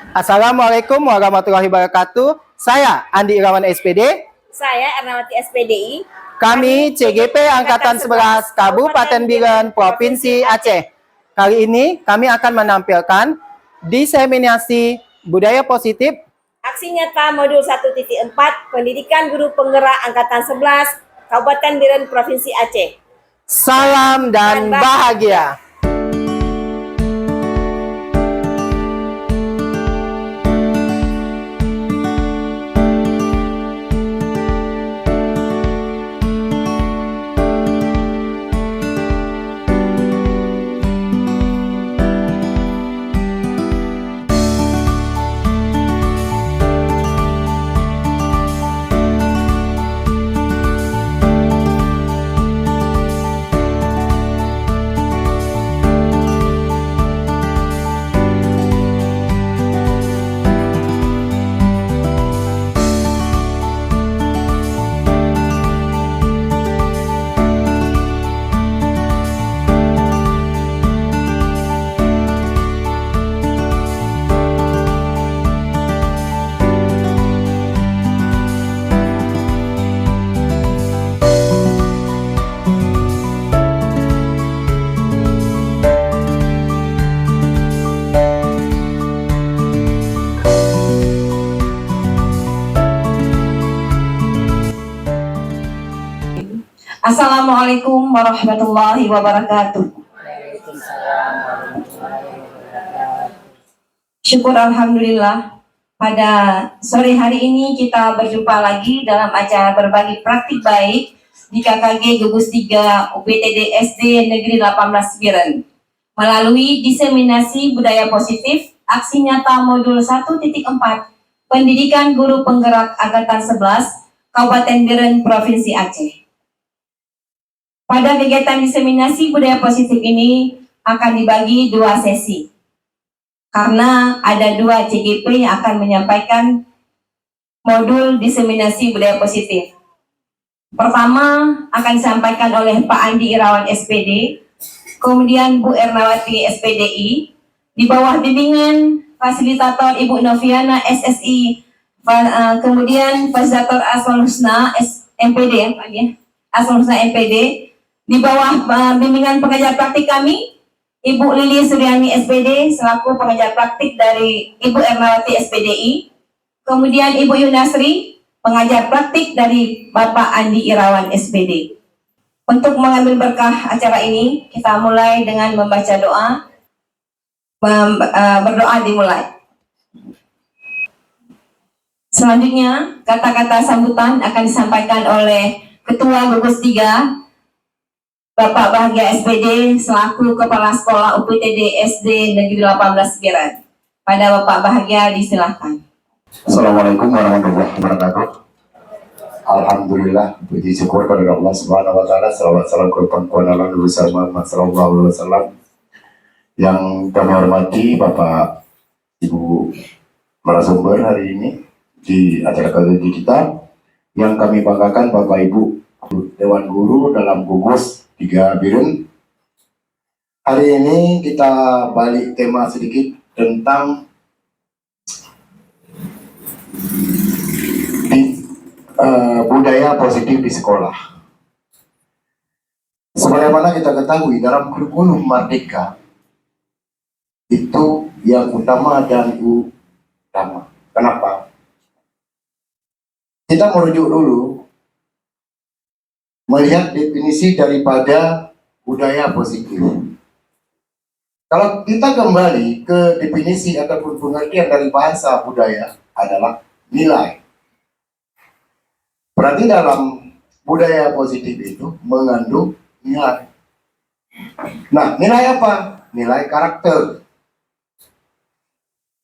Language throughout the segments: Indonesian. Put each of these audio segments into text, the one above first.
Assalamualaikum warahmatullahi wabarakatuh. Saya Andi Irawan SPD. Saya Ernawati SPDI. Kami CGP Angkatan 11 Kabupaten Biren, Provinsi Aceh. Kali ini kami akan menampilkan diseminasi budaya positif Aksi nyata modul 1.4 Pendidikan Guru Penggerak Angkatan 11 Kabupaten Biren, Provinsi Aceh. Salam dan bahagia. Assalamualaikum warahmatullahi wabarakatuh. Syukur alhamdulillah, pada sore hari ini kita berjumpa lagi dalam acara berbagi praktik baik di KKG Gugus 3 UPTD SD Negeri 18 Biren melalui diseminasi budaya positif aksi nyata modul 1.4 Pendidikan Guru Penggerak Angkatan 11 Kabupaten Biren, Provinsi Aceh. Pada kegiatan diseminasi budaya positif ini akan dibagi dua sesi, karena ada dua CGP yang akan menyampaikan modul diseminasi budaya positif. Pertama akan disampaikan oleh Pak Andi Irawan SPD, kemudian Bu Ernawati SPDI, di bawah bimbingan fasilitator Ibu Noviana SSI, kemudian fasilitator Asmaul Husna MPD, Asmaul Husna MPD, di bawah bimbingan pengajar praktik kami, Ibu Lili Suryani SPD selaku pengajar praktik dari Ibu Ernawati SPDI, kemudian Ibu Yunasri pengajar praktik dari Bapak Andi Irawan SPD. Untuk mengambil berkah acara ini, kita mulai dengan membaca doa. Berdoa dimulai. Selanjutnya, kata-kata sambutan akan disampaikan oleh Ketua Gugus 3 Bapak Bahagia SPD selaku Kepala Sekolah UPTD SD Negeri 18 Biren. Pada Bapak Bahagia disilahkan. Assalamualaikum warahmatullahi wabarakatuh. Alhamdulillah, puji syukur kepada Allah Subhanahu wa taala. Salawat salam kepada Nabi Muhammad sallallahu alaihi wasallam. Yang kami hormati Bapak Ibu narasumber hari ini di acara kajian kita, yang kami banggakan Bapak Ibu Dewan Guru dalam Gugus 3 Biren. Hari ini kita balik tema sedikit tentang budaya positif di sekolah. Sebagaimana kita ketahui dalam kurikulum Merdeka itu yang utama dan utama. Kenapa? Kita merujuk dulu melihat definisi daripada budaya positif. Kalau kita kembali ke definisi ataupun pengertian dari bahasa budaya adalah nilai. Berarti dalam budaya positif itu mengandung nilai. Nah, nilai apa? Nilai karakter.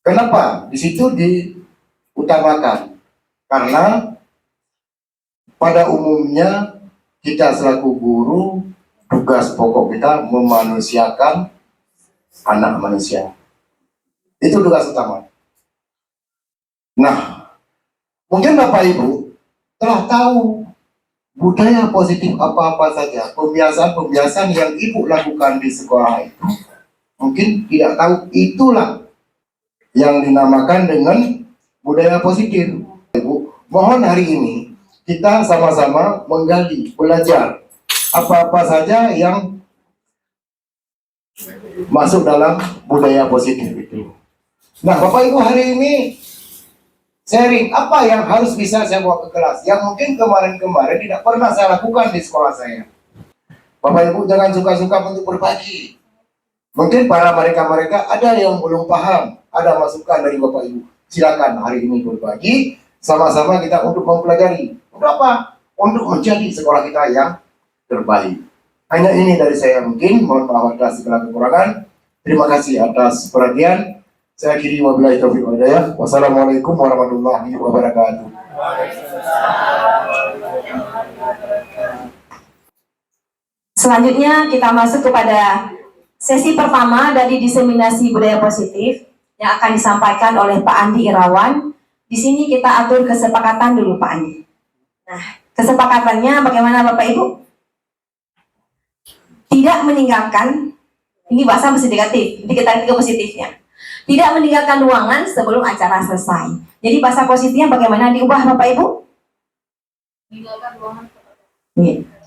Kenapa? Di situ diutamakan. Karena pada umumnya kita selaku guru, tugas pokok kita memanusiakan anak manusia. Itu tugas utama. Nah, mungkin Bapak Ibu telah tahu budaya positif apa-apa saja, pembiasaan-pembiasaan yang Ibu lakukan di sekolah itu, mungkin tidak tahu itulah yang dinamakan dengan budaya positif. Ibu, mohon hari ini kita sama-sama menggali, belajar apa-apa saja yang masuk dalam budaya positif itu. Nah, Bapak Ibu hari ini sharing apa yang harus bisa saya bawa ke kelas, yang mungkin kemarin-kemarin tidak pernah saya lakukan di sekolah saya. Bapak Ibu jangan suka-suka untuk berbagi. Mungkin para mereka-mereka ada yang belum paham, ada masukan dari Bapak Ibu. Silakan hari ini berbagi, sama-sama kita untuk mempelajari. Untuk apa? Untuk menjadi sekolah kita yang terbaik. Hanya ini dari saya mungkin, mohon maaf atas segala kekurangan. Terima kasih atas perhatian. Saya akhiri wabillahi taufiq wal hidayah. Wassalamualaikum warahmatullahi wabarakatuh. Selanjutnya kita masuk kepada sesi pertama dari diseminasi budaya positif yang akan disampaikan oleh Pak Andi Irawan. Di sini kita atur kesepakatan dulu Pak Andi. Nah, kesepakatannya bagaimana Bapak Ibu? Tidak meninggalkan, ini bahasa masih negatif, jadi kita ke positifnya. Tidak meninggalkan ruangan sebelum acara selesai. Jadi bahasa positifnya bagaimana diubah Bapak Ibu?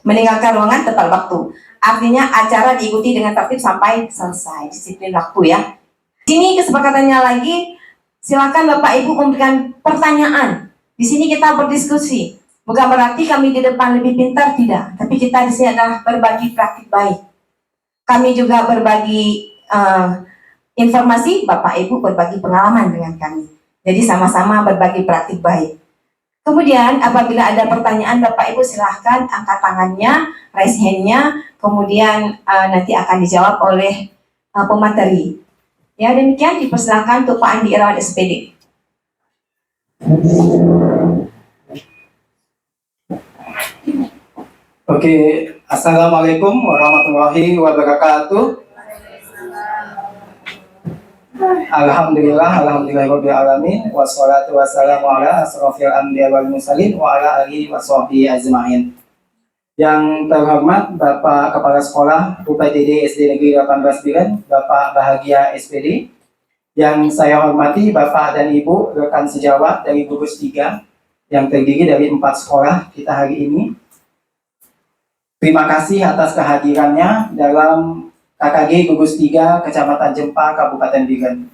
Meninggalkan ruangan tepat waktu. Artinya acara diikuti dengan tertib sampai selesai. Disiplin waktu ya. Sini kesepakatannya lagi, silakan Bapak Ibu memberikan pertanyaan. Di sini kita berdiskusi. Bukan berarti kami di depan lebih pintar, tidak. Tapi kita di sini adalah berbagi praktik baik. Kami juga berbagi informasi, Bapak Ibu berbagi pengalaman dengan kami. Jadi sama-sama berbagi praktik baik. Kemudian apabila ada pertanyaan, Bapak Ibu silahkan angkat tangannya, raise hand-nya, kemudian nanti akan dijawab oleh pemateri. Ya demikian, dipersilakan untuk Pak Andi Irawan SPD. Oke, Assalamualaikum warahmatullahi wabarakatuh. Alhamdulillahirabbil alamin wassalatu wassalamu ala asrofil anbiya wal mursalin wa ala alihi washabihi ajmain. Yang terhormat Bapak Kepala Sekolah UPTD SD Negeri 18 Biren, Bapak Bahagia SPD. Yang saya hormati Bapak dan Ibu rekan sejawat dari gugus 3 yang terdiri dari 4 sekolah kita hari ini. Terima kasih atas kehadirannya dalam KKG Gugus 3 Kecamatan Jempa, Kabupaten Biren.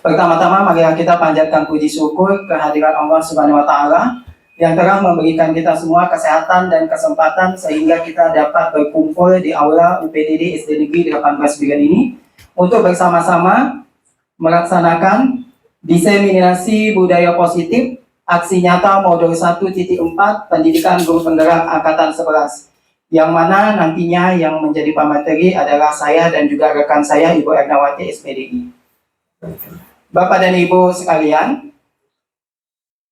Pertama-tama mari kita panjatkan puji syukur kehadiran Allah Subhanahu wa Ta'ala yang telah memberikan kita semua kesehatan dan kesempatan sehingga kita dapat berkumpul di aula UPTD SD Negeri 18 Biren ini untuk bersama-sama melaksanakan diseminasi budaya positif aksi nyata modul 1.4 pendidikan guru penggerak angkatan 11, yang mana nantinya yang menjadi pemateri adalah saya dan juga rekan saya Ibu Ernawati SPDI. Bapak dan Ibu sekalian,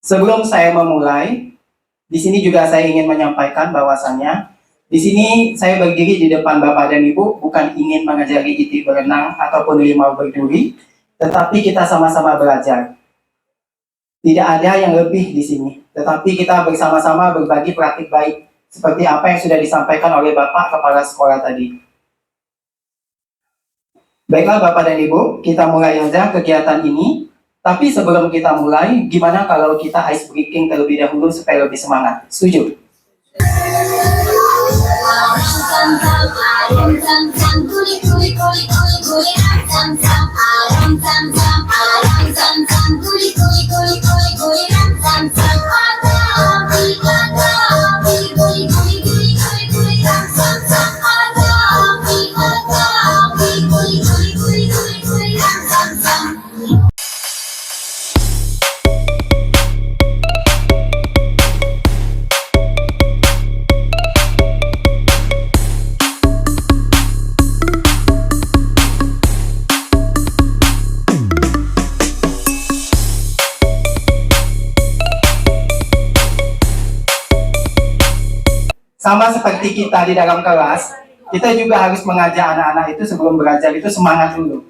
sebelum saya memulai, di sini juga saya ingin menyampaikan bahwasannya di sini saya berdiri di depan Bapak dan Ibu bukan ingin mengajari itik berenang ataupun limau berduri, tetapi kita sama-sama belajar. Tidak ada yang lebih di sini, tetapi kita bersama-sama berbagi praktik baik seperti apa yang sudah disampaikan oleh Bapak Kepala Sekolah tadi. Baiklah Bapak dan Ibu, kita mulai saja kegiatan ini. Tapi sebelum kita mulai, gimana kalau kita ice breaking terlebih dahulu supaya lebih semangat? Setuju? Sama seperti kita di dalam kelas, kita juga harus mengajak anak-anak itu sebelum belajar itu semangat dulu.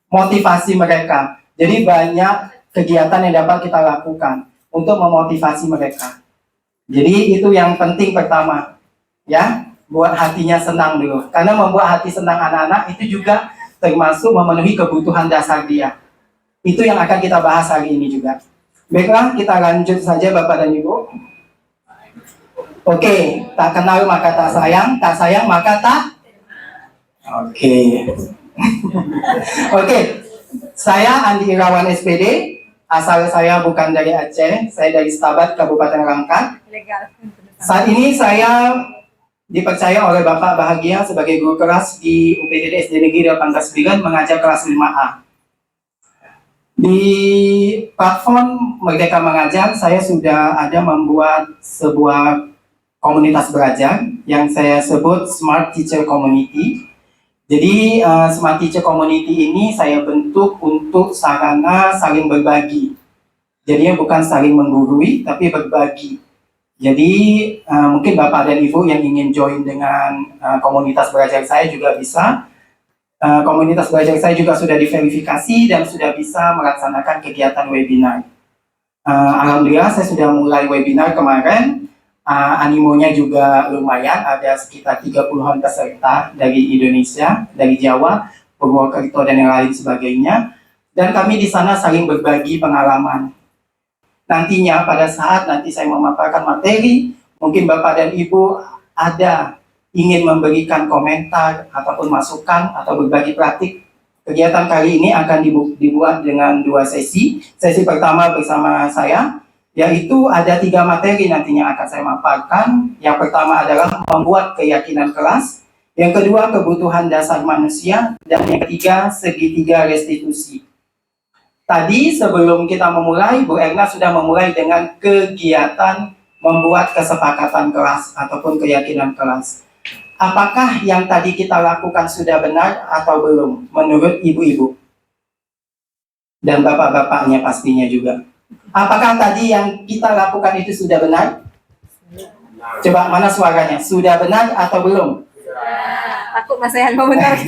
Motivasi mereka. Jadi banyak kegiatan yang dapat kita lakukan untuk memotivasi mereka. Jadi itu yang penting pertama. Ya, buat hatinya senang dulu. Karena membuat hati senang anak-anak itu juga termasuk memenuhi kebutuhan dasar dia. Itu yang akan kita bahas hari ini juga. Baiklah, kita lanjut saja Bapak dan Ibu. Oke, tak kenal maka tak sayang maka tak. Oke. Oke, saya Andi Irawan SPD. Asal saya bukan dari Aceh, saya dari Stabat, Kabupaten Langkat. Saat ini saya dipercaya oleh Bapak Bahagia sebagai guru kelas di UPTD SD Negeri 18 mengajar kelas 5A. Di platform Merdeka Mengajar, saya sudah ada membuat sebuah komunitas belajar yang saya sebut Smart Teacher Community. Jadi Smart Teacher Community ini saya bentuk untuk sarana saling berbagi. Jadinya bukan saling menggurui, tapi berbagi. Jadi mungkin Bapak dan Ibu yang ingin join dengan komunitas belajar saya juga bisa. Komunitas belajar saya juga sudah diverifikasi dan sudah bisa melaksanakan kegiatan webinar. Alhamdulillah saya sudah mulai webinar kemarin. Animonya juga lumayan, ada sekitar 30-an peserta dari Indonesia, dari Jawa, Purwokerto dan yang lain sebagainya. Dan kami di sana saling berbagi pengalaman. Nantinya pada saat nanti saya memaparkan materi, mungkin Bapak dan Ibu ada ingin memberikan komentar ataupun masukan atau berbagi praktik. Kegiatan kali ini akan dibuat dengan 2 sesi. Sesi pertama bersama saya, yaitu ada 3 materi nantinya akan saya maparkan. Yang pertama adalah membuat keyakinan kelas, yang kedua kebutuhan dasar manusia, dan yang ketiga segitiga restitusi. Tadi sebelum kita memulai, Bu Erna sudah memulai dengan kegiatan membuat kesepakatan kelas ataupun keyakinan kelas. Apakah yang tadi kita lakukan sudah benar atau belum menurut ibu-ibu? Dan bapak-bapaknya pastinya juga. Apakah tadi yang kita lakukan itu sudah benar? Coba mana suaranya? Sudah benar atau belum? Takut Mas Rehan mau benar.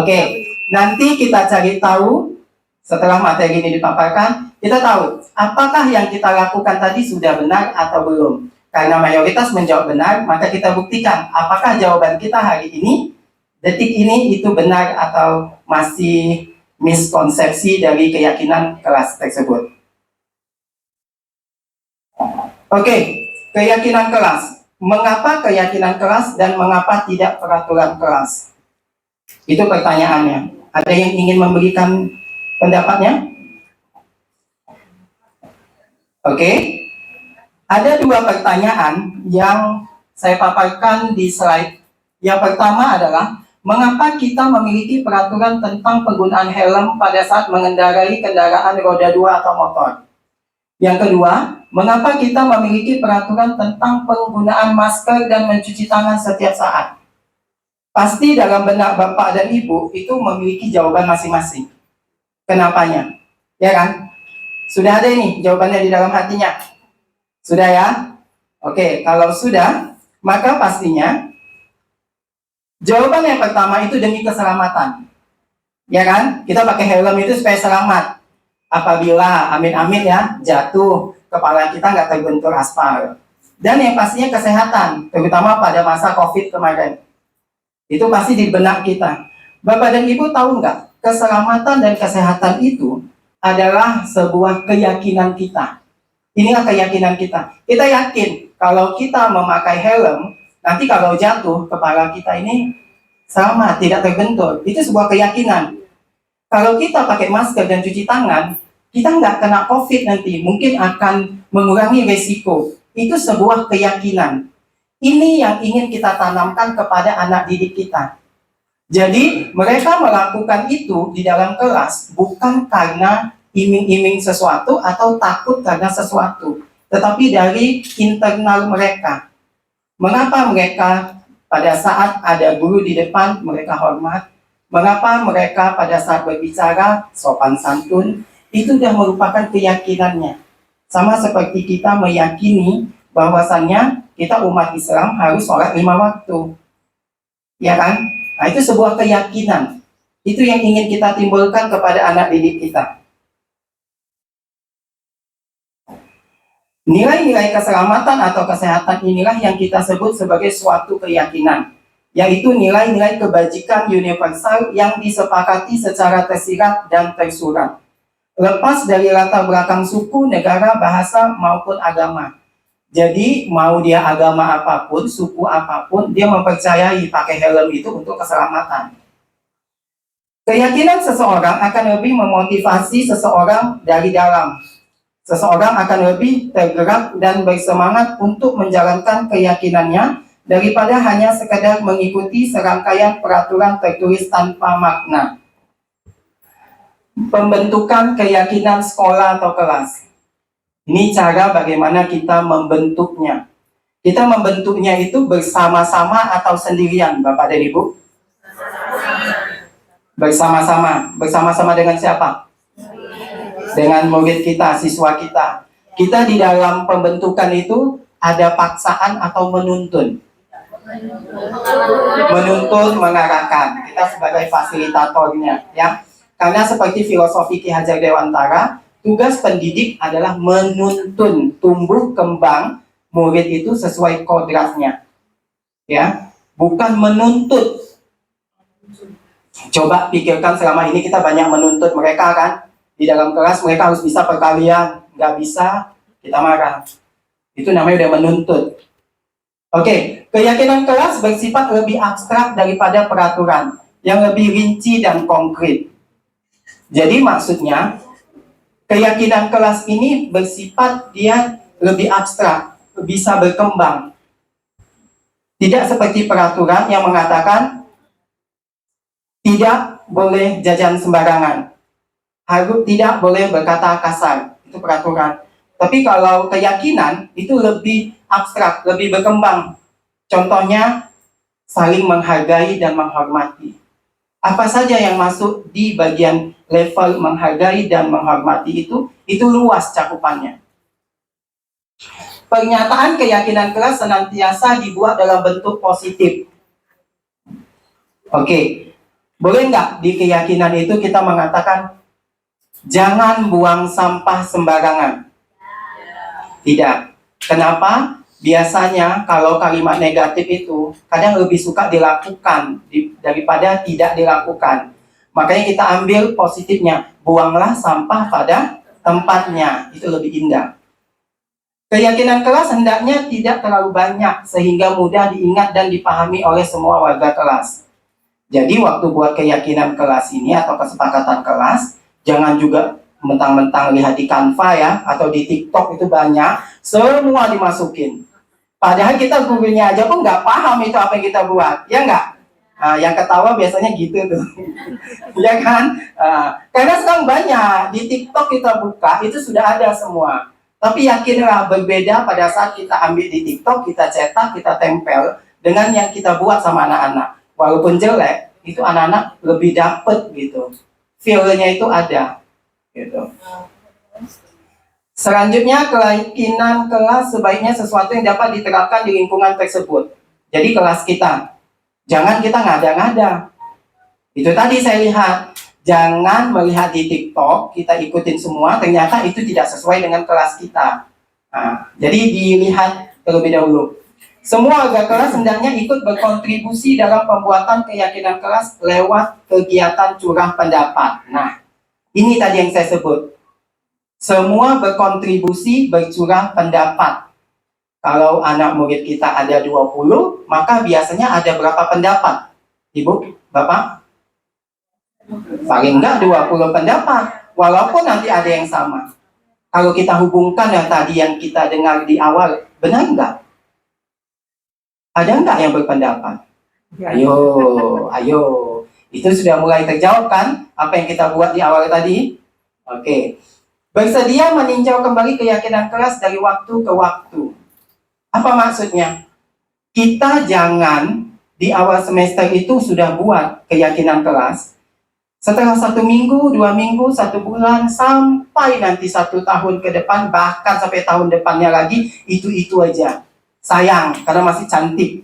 Oke, nanti kita cari tahu setelah materi ini dipaparkan, kita tahu apakah yang kita lakukan tadi sudah benar atau belum. Karena mayoritas menjawab benar, maka kita buktikan apakah jawaban kita hari ini, detik ini itu benar atau masih miskonsepsi dari keyakinan kelas tersebut. Oke, keyakinan kelas. Mengapa keyakinan kelas dan mengapa tidak peraturan kelas? Itu pertanyaannya. Ada yang ingin memberikan pendapatnya? Oke. Ada 2 pertanyaan yang saya paparkan di slide. Yang pertama adalah, mengapa kita memiliki peraturan tentang penggunaan helm pada saat mengendarai kendaraan roda 2 atau motor? Yang kedua, mengapa kita memiliki peraturan tentang penggunaan masker dan mencuci tangan setiap saat? Pasti dalam benak Bapak dan Ibu itu memiliki jawaban masing-masing. Kenapanya? Ya kan? Sudah ada ini jawabannya di dalam hatinya. Sudah ya? Oke, kalau sudah, maka pastinya jawaban yang pertama itu demi keselamatan. Ya kan? Kita pakai helm itu supaya selamat. Apabila amin-amin ya, jatuh, kepala kita nggak terbentur aspal. Dan yang pastinya kesehatan, terutama pada masa COVID kemarin. Itu pasti di benak kita. Bapak dan Ibu tahu nggak? Keselamatan dan kesehatan itu adalah sebuah keyakinan kita. Inilah keyakinan kita. Kita yakin kalau kita memakai helm, nanti kalau jatuh, kepala kita ini sama, tidak terbentur. Itu sebuah keyakinan. Kalau kita pakai masker dan cuci tangan, kita nggak kena COVID nanti. Mungkin akan mengurangi resiko. Itu sebuah keyakinan. Ini yang ingin kita tanamkan kepada anak didik kita. Jadi mereka melakukan itu di dalam kelas bukan karena iming-iming sesuatu atau takut karena sesuatu, tetapi dari internal mereka. Mengapa mereka pada saat ada guru di depan mereka hormat? Mengapa mereka pada saat berbicara sopan santun? Itu sudah merupakan keyakinannya. Sama seperti kita meyakini bahwasannya kita umat Islam harus sholat 5 waktu. Ya kan? Nah, itu sebuah keyakinan. Itu yang ingin kita timbulkan kepada anak didik kita. Nilai-nilai keselamatan atau kesehatan inilah yang kita sebut sebagai suatu keyakinan, yaitu nilai-nilai kebajikan universal yang disepakati secara tersirat dan tersurat. lepas dari latar belakang suku, negara, bahasa, maupun agama. Jadi mau dia agama apapun, suku apapun, dia mempercayai pakai helm itu untuk keselamatan. Keyakinan seseorang akan lebih memotivasi seseorang dari dalam. Seseorang akan lebih tergerak dan bersemangat untuk menjalankan keyakinannya daripada hanya sekedar mengikuti serangkaian peraturan tertulis tanpa makna. Pembentukan keyakinan sekolah atau kelas. Ini cara bagaimana kita membentuknya. Kita membentuknya itu bersama-sama atau sendirian, Bapak dan Ibu? Bersama-sama. Bersama-sama dengan siapa? Dengan murid kita, siswa kita. Kita di dalam pembentukan itu ada paksaan atau menuntun. Menuntun, mengarahkan. Kita sebagai fasilitatornya, ya. Karena seperti filosofi Ki Hajar Dewantara, tugas pendidik adalah menuntun tumbuh kembang murid itu sesuai kodratnya, ya. Bukan menuntut. Coba pikirkan selama ini kita banyak menuntut mereka kan. Di dalam kelas mereka harus bisa perkalian, nggak bisa, kita marah. Itu namanya udah menuntut. Oke, keyakinan kelas bersifat lebih abstrak daripada peraturan, yang lebih rinci dan konkret. Jadi maksudnya, keyakinan kelas ini bersifat dia lebih abstrak, bisa berkembang. Tidak seperti peraturan yang mengatakan tidak boleh jajan sembarangan. Harus tidak boleh berkata kasar, itu peraturan. Tapi kalau keyakinan itu lebih abstrak, lebih berkembang. Contohnya saling menghargai dan menghormati. Apa saja yang masuk di bagian level menghargai dan menghormati itu luas cakupannya. Pernyataan keyakinan kelas senantiasa dibuat dalam bentuk positif. Oke, boleh nggak di keyakinan itu kita mengatakan jangan buang sampah sembarangan? Tidak. Kenapa? Biasanya kalau kalimat negatif itu kadang lebih suka dilakukan daripada tidak dilakukan. Makanya kita ambil positifnya. Buanglah sampah pada tempatnya. Itu lebih indah. Keyakinan kelas hendaknya tidak terlalu banyak sehingga mudah diingat dan dipahami oleh semua warga kelas. Jadi waktu buat keyakinan kelas ini atau kesepakatan kelas, jangan juga mentang-mentang lihat di Canva ya, atau di TikTok itu banyak, semua dimasukin. Padahal kita gurunya aja pun nggak paham itu apa yang kita buat, ya nggak? Yang ketawa biasanya gitu tuh, ya kan? Karena sekarang banyak, di TikTok kita buka, itu sudah ada semua. Tapi yakinlah berbeda pada saat kita ambil di TikTok, kita cetak, kita tempel, dengan yang kita buat sama anak-anak. Walaupun jelek, itu anak-anak lebih dapet gitu. Feel-nya itu ada. Gitu. Selanjutnya, keyakinan kelas sebaiknya sesuatu yang dapat diterapkan di lingkungan tersebut. Jadi kelas kita, jangan kita ngada-ngada. Itu tadi saya lihat, jangan melihat di TikTok, kita ikutin semua, ternyata itu tidak sesuai dengan kelas kita. Jadi dilihat terlebih dahulu. Semua warga kelas hendaknya ikut berkontribusi dalam pembuatan keyakinan kelas lewat kegiatan curah pendapat. Nah, ini tadi yang saya sebut. Semua berkontribusi bercurah pendapat. Kalau anak murid kita ada 20, maka biasanya ada berapa pendapat? Ibu, Bapak? Paling enggak 20 pendapat. Walaupun nanti ada yang sama. Kalau kita hubungkan yang tadi yang kita dengar di awal, benar enggak? Ada enggak yang berpendapat? Ayo. Itu sudah mulai terjawab kan? Apa yang kita buat di awal tadi? Oke. Bersedia meninjau kembali keyakinan kelas dari waktu ke waktu. Apa maksudnya? Kita jangan di awal semester itu sudah buat keyakinan kelas. Setelah 1 minggu, 2 minggu, 1 bulan, sampai nanti 1 tahun ke depan, bahkan sampai tahun depannya lagi, itu aja. Sayang, karena masih cantik.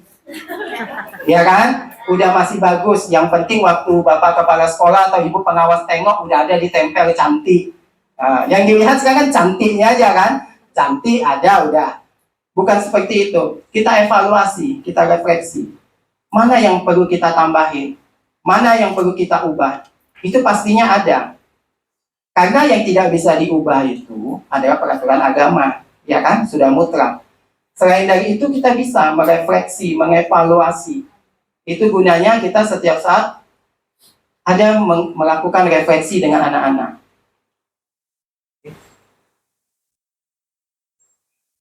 Ya kan? Udah masih bagus. Yang penting waktu Bapak kepala sekolah atau Ibu pengawas tengok, udah ada ditempel cantik. Yang dilihat sekarang kan cantiknya aja kan? Cantik ada, udah. Bukan seperti itu. Kita evaluasi, kita refleksi. Mana yang perlu kita tambahin? Mana yang perlu kita ubah? Itu pastinya ada. Karena yang tidak bisa diubah itu adalah peraturan agama, ya kan? Sudah mutlak. Selain dari itu kita bisa merefleksi, mengevaluasi. Itu gunanya kita setiap saat ada melakukan refleksi dengan anak-anak.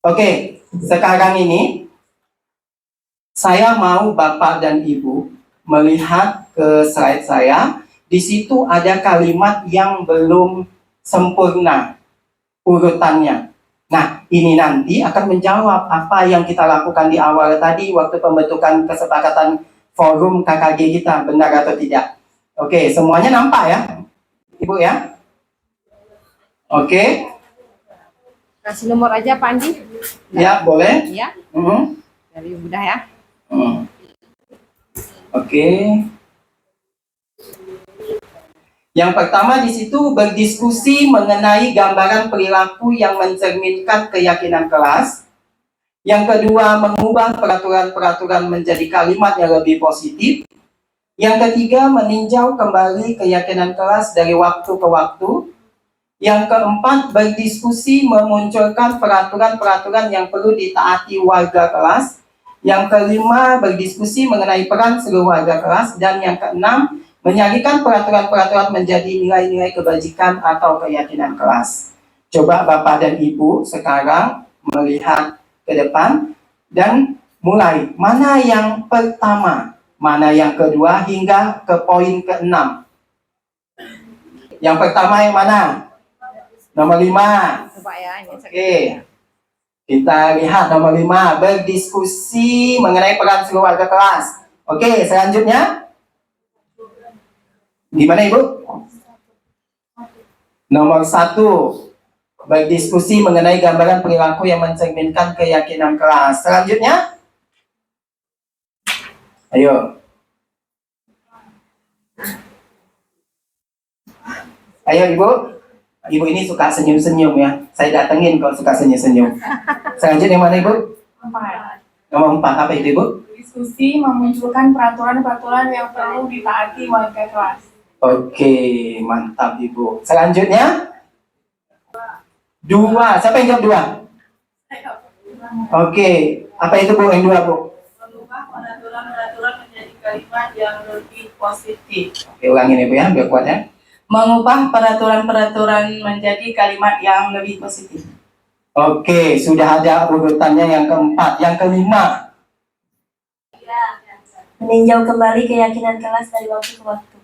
Oke, sekarang ini saya mau Bapak dan Ibu melihat ke slide saya. Di situ ada kalimat yang belum sempurna urutannya. Nah, ini nanti akan menjawab apa yang kita lakukan di awal tadi waktu pembentukan kesepakatan forum KKG kita, benar atau tidak. Oke, semuanya nampak ya, Ibu ya? Oke. Kasih nomor aja Pak Andi. Ya, boleh. Ya, Mhm. dari mudah ya. Oke. Yang pertama di situ berdiskusi mengenai gambaran perilaku yang mencerminkan keyakinan kelas. Yang kedua, mengubah peraturan-peraturan menjadi kalimat yang lebih positif. Yang ketiga, meninjau kembali keyakinan kelas dari waktu ke waktu. Yang keempat, berdiskusi memunculkan peraturan-peraturan yang perlu ditaati warga kelas. Yang kelima, berdiskusi mengenai peran seluruh warga kelas. Dan yang keenam, menyajikan peraturan-peraturan menjadi nilai-nilai kebajikan atau keyakinan kelas. Coba Bapak dan Ibu sekarang melihat ke depan dan mulai. Mana yang pertama, mana yang kedua, hingga ke poin ke-6. Yang pertama yang mana? Nomor 5. Coba ya ini. Oke. Kita lihat nomor 5, berdiskusi mengenai peran seluruh warga kelas. Oke, selanjutnya. Gimana Ibu? Nomor 1, berdiskusi mengenai gambaran perilaku yang mencerminkan keyakinan kelas. Selanjutnya. Ayo. Ayo Ibu. Ibu ini suka senyum-senyum ya. Saya datengin kalau suka senyum-senyum. Selanjutnya yang mana Ibu? 4. Nomor 4, apa itu Ibu? Diskusi memunculkan peraturan-peraturan yang perlu ditaati warga kelas. Oke, mantap Ibu. Selanjutnya 2. Siapa yang jawab 2? Oke, apa itu Bu yang 2 Bu? Mengubah peraturan-peraturan menjadi kalimat yang lebih positif. Oke, ulangin Ibu ya, biar kuat ya. Mengubah peraturan-peraturan menjadi kalimat yang lebih positif. Oke, sudah ada urutannya yang keempat. Yang kelima. Meninjau kembali keyakinan kelas dari waktu ke waktu.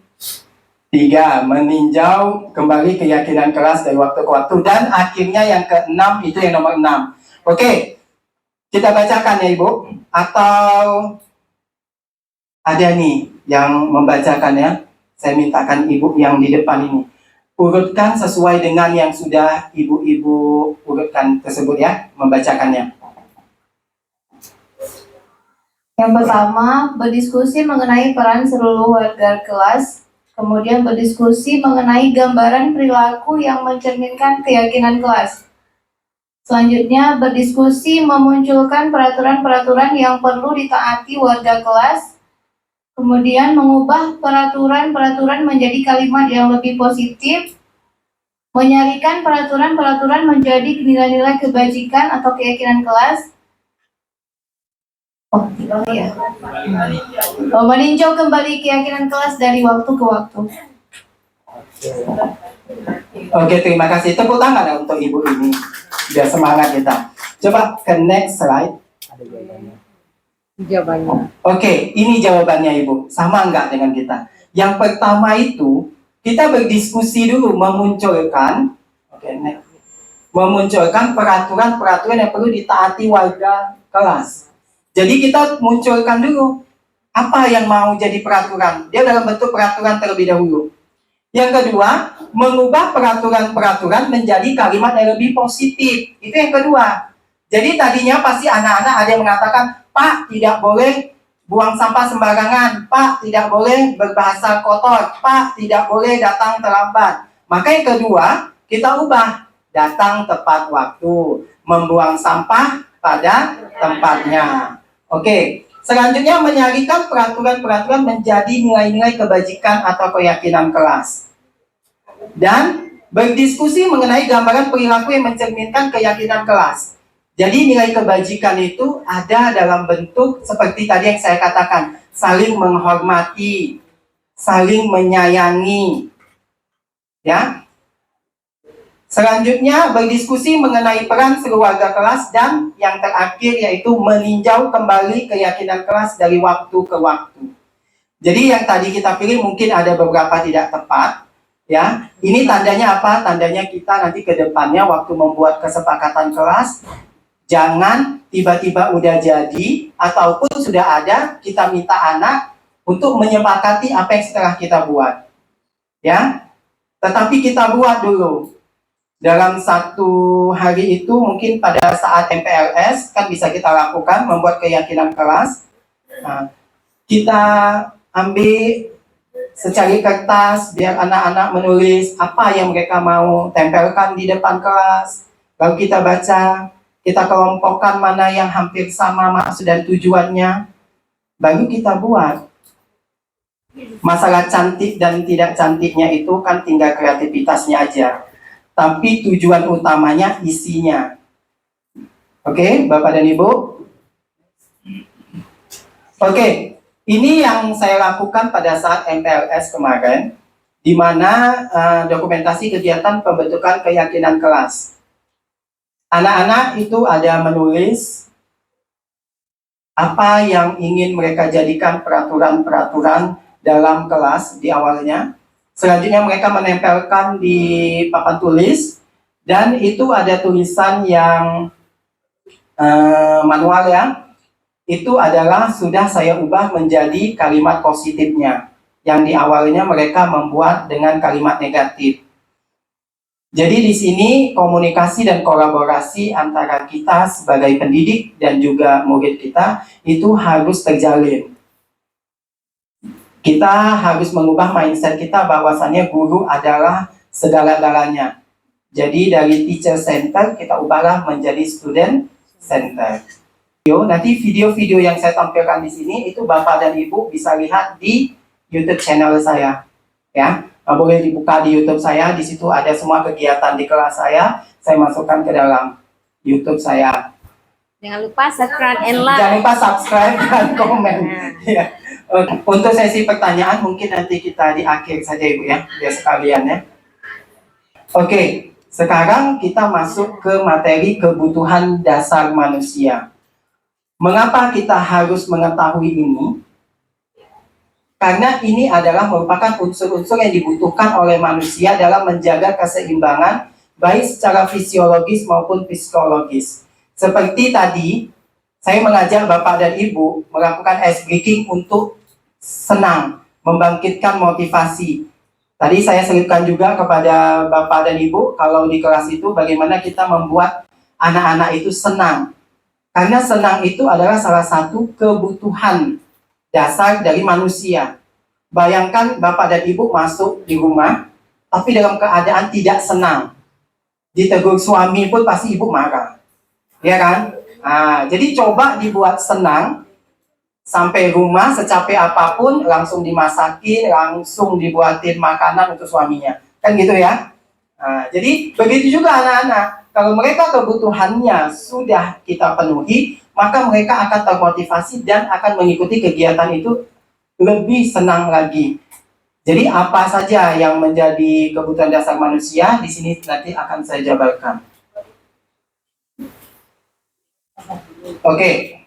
3, meninjau kembali keyakinan kelas dari waktu ke waktu. Dan akhirnya yang ke-6, itu yang nomor 6. Oke, kita bacakan ya Ibu. Atau ada nih yang membacakan ya. Saya mintakan Ibu yang di depan ini. Urutkan sesuai dengan yang sudah Ibu-Ibu urutkan tersebut ya, membacakannya. Yang pertama, berdiskusi mengenai peran seluruh warga kelas. Kemudian berdiskusi mengenai gambaran perilaku yang mencerminkan keyakinan kelas. Selanjutnya, berdiskusi memunculkan peraturan-peraturan yang perlu ditaati warga kelas. Kemudian mengubah peraturan-peraturan menjadi kalimat yang lebih positif. Menyarikan peraturan-peraturan menjadi nilai-nilai kebajikan atau keyakinan kelas. Meninjau kembali keyakinan kelas dari waktu ke waktu. Oke, terima kasih. Tepuk tangan ya untuk Ibu ini. Biar semangat kita. Coba ke next slide. Jawabannya. Oke, ini jawabannya Ibu. Sama enggak dengan kita? Yang pertama itu, kita berdiskusi dulu memunculkan, next. Memunculkan peraturan-peraturan yang perlu ditaati warga kelas. Jadi kita munculkan dulu apa yang mau jadi peraturan. Dia dalam bentuk peraturan terlebih dahulu. Yang kedua, mengubah peraturan-peraturan menjadi kalimat yang lebih positif. Itu yang kedua. Jadi tadinya pasti anak-anak ada yang mengatakan, Pak, tidak boleh buang sampah sembarangan. Pak, tidak boleh berbahasa kotor. Pak, tidak boleh datang terlambat. Maka yang kedua, kita ubah. Datang tepat waktu. Membuang sampah pada tempatnya. Oke, selanjutnya menyarikan peraturan-peraturan menjadi nilai-nilai kebajikan atau keyakinan kelas. Dan Berdiskusi mengenai gambaran perilaku yang mencerminkan keyakinan kelas. Jadi nilai kebajikan itu ada dalam bentuk seperti tadi yang saya katakan, saling menghormati, saling menyayangi. Ya. Selanjutnya berdiskusi mengenai peran keluarga kelas dan yang terakhir yaitu meninjau kembali keyakinan kelas dari waktu ke waktu. Jadi yang tadi kita pilih mungkin ada beberapa tidak tepat. Ya, ini tandanya apa? Tandanya kita nanti ke depannya waktu membuat kesepakatan kelas, jangan tiba-tiba udah jadi ataupun sudah ada, kita minta anak untuk menyepakati apa yang setelah kita buat. Ya, tetapi kita buat dulu. Dalam satu hari itu mungkin pada saat MPLS kan bisa kita lakukan membuat keyakinan kelas. Nah, kita ambil secari kertas biar anak-anak menulis apa yang mereka mau tempelkan di depan kelas. Lalu kita baca, kita kelompokkan mana yang hampir sama maksud dan tujuannya. Baru kita buat. Masalah cantik dan tidak cantiknya itu kan tinggal kreativitasnya aja. Tapi tujuan utamanya isinya. Oke, Bapak dan Ibu? Oke. Ini yang saya lakukan pada saat MPLS kemarin, di mana dokumentasi kegiatan pembentukan keyakinan kelas. Anak-anak itu ada menulis apa yang ingin mereka jadikan peraturan-peraturan dalam kelas di awalnya. Selanjutnya mereka menempelkan di papan tulis, dan itu ada tulisan yang manual ya. Itu adalah sudah saya ubah menjadi kalimat positifnya. Yang di awalnya mereka membuat dengan kalimat negatif. Jadi di sini komunikasi dan kolaborasi antara kita sebagai pendidik dan juga murid kita itu harus terjalin. Kita harus mengubah mindset kita bahwasannya guru adalah segala-galanya. Jadi dari teacher center kita ubahlah menjadi student center. Nanti video-video yang saya tampilkan di sini itu Bapak dan Ibu bisa lihat di YouTube channel saya, ya. Boleh dibuka di YouTube saya, di situ ada semua kegiatan di kelas saya masukkan ke dalam YouTube saya. Jangan lupa subscribe and like. Jangan lupa subscribe dan komen. Ya. Untuk sesi pertanyaan mungkin nanti kita di akhir saja Ibu ya, biar sekalian ya. Oke, sekarang kita masuk ke materi kebutuhan dasar manusia. Mengapa kita harus mengetahui ini? Karena ini adalah merupakan unsur-unsur yang dibutuhkan oleh manusia dalam menjaga keseimbangan baik secara fisiologis maupun psikologis. Seperti tadi, saya mengajak Bapak dan Ibu melakukan ice breaking untuk senang, membangkitkan motivasi. Tadi saya selipkan juga kepada Bapak dan Ibu, kalau di kelas itu bagaimana kita membuat anak-anak itu senang. Karena senang itu adalah salah satu kebutuhan dasar dari manusia. Bayangkan Bapak dan Ibu masuk di rumah, tapi dalam keadaan tidak senang. Ditegur suami pun pasti Ibu marah. Ya kan? Nah, jadi coba dibuat senang, sampai rumah secapek apapun, langsung dimasakin, langsung dibuatin makanan untuk suaminya. Kan gitu ya? Nah, jadi begitu juga anak-anak. Kalau mereka kebutuhannya sudah kita penuhi, maka mereka akan termotivasi dan akan mengikuti kegiatan itu lebih senang lagi. Jadi apa saja yang menjadi kebutuhan dasar manusia, di sini nanti akan saya jabarkan. Oke,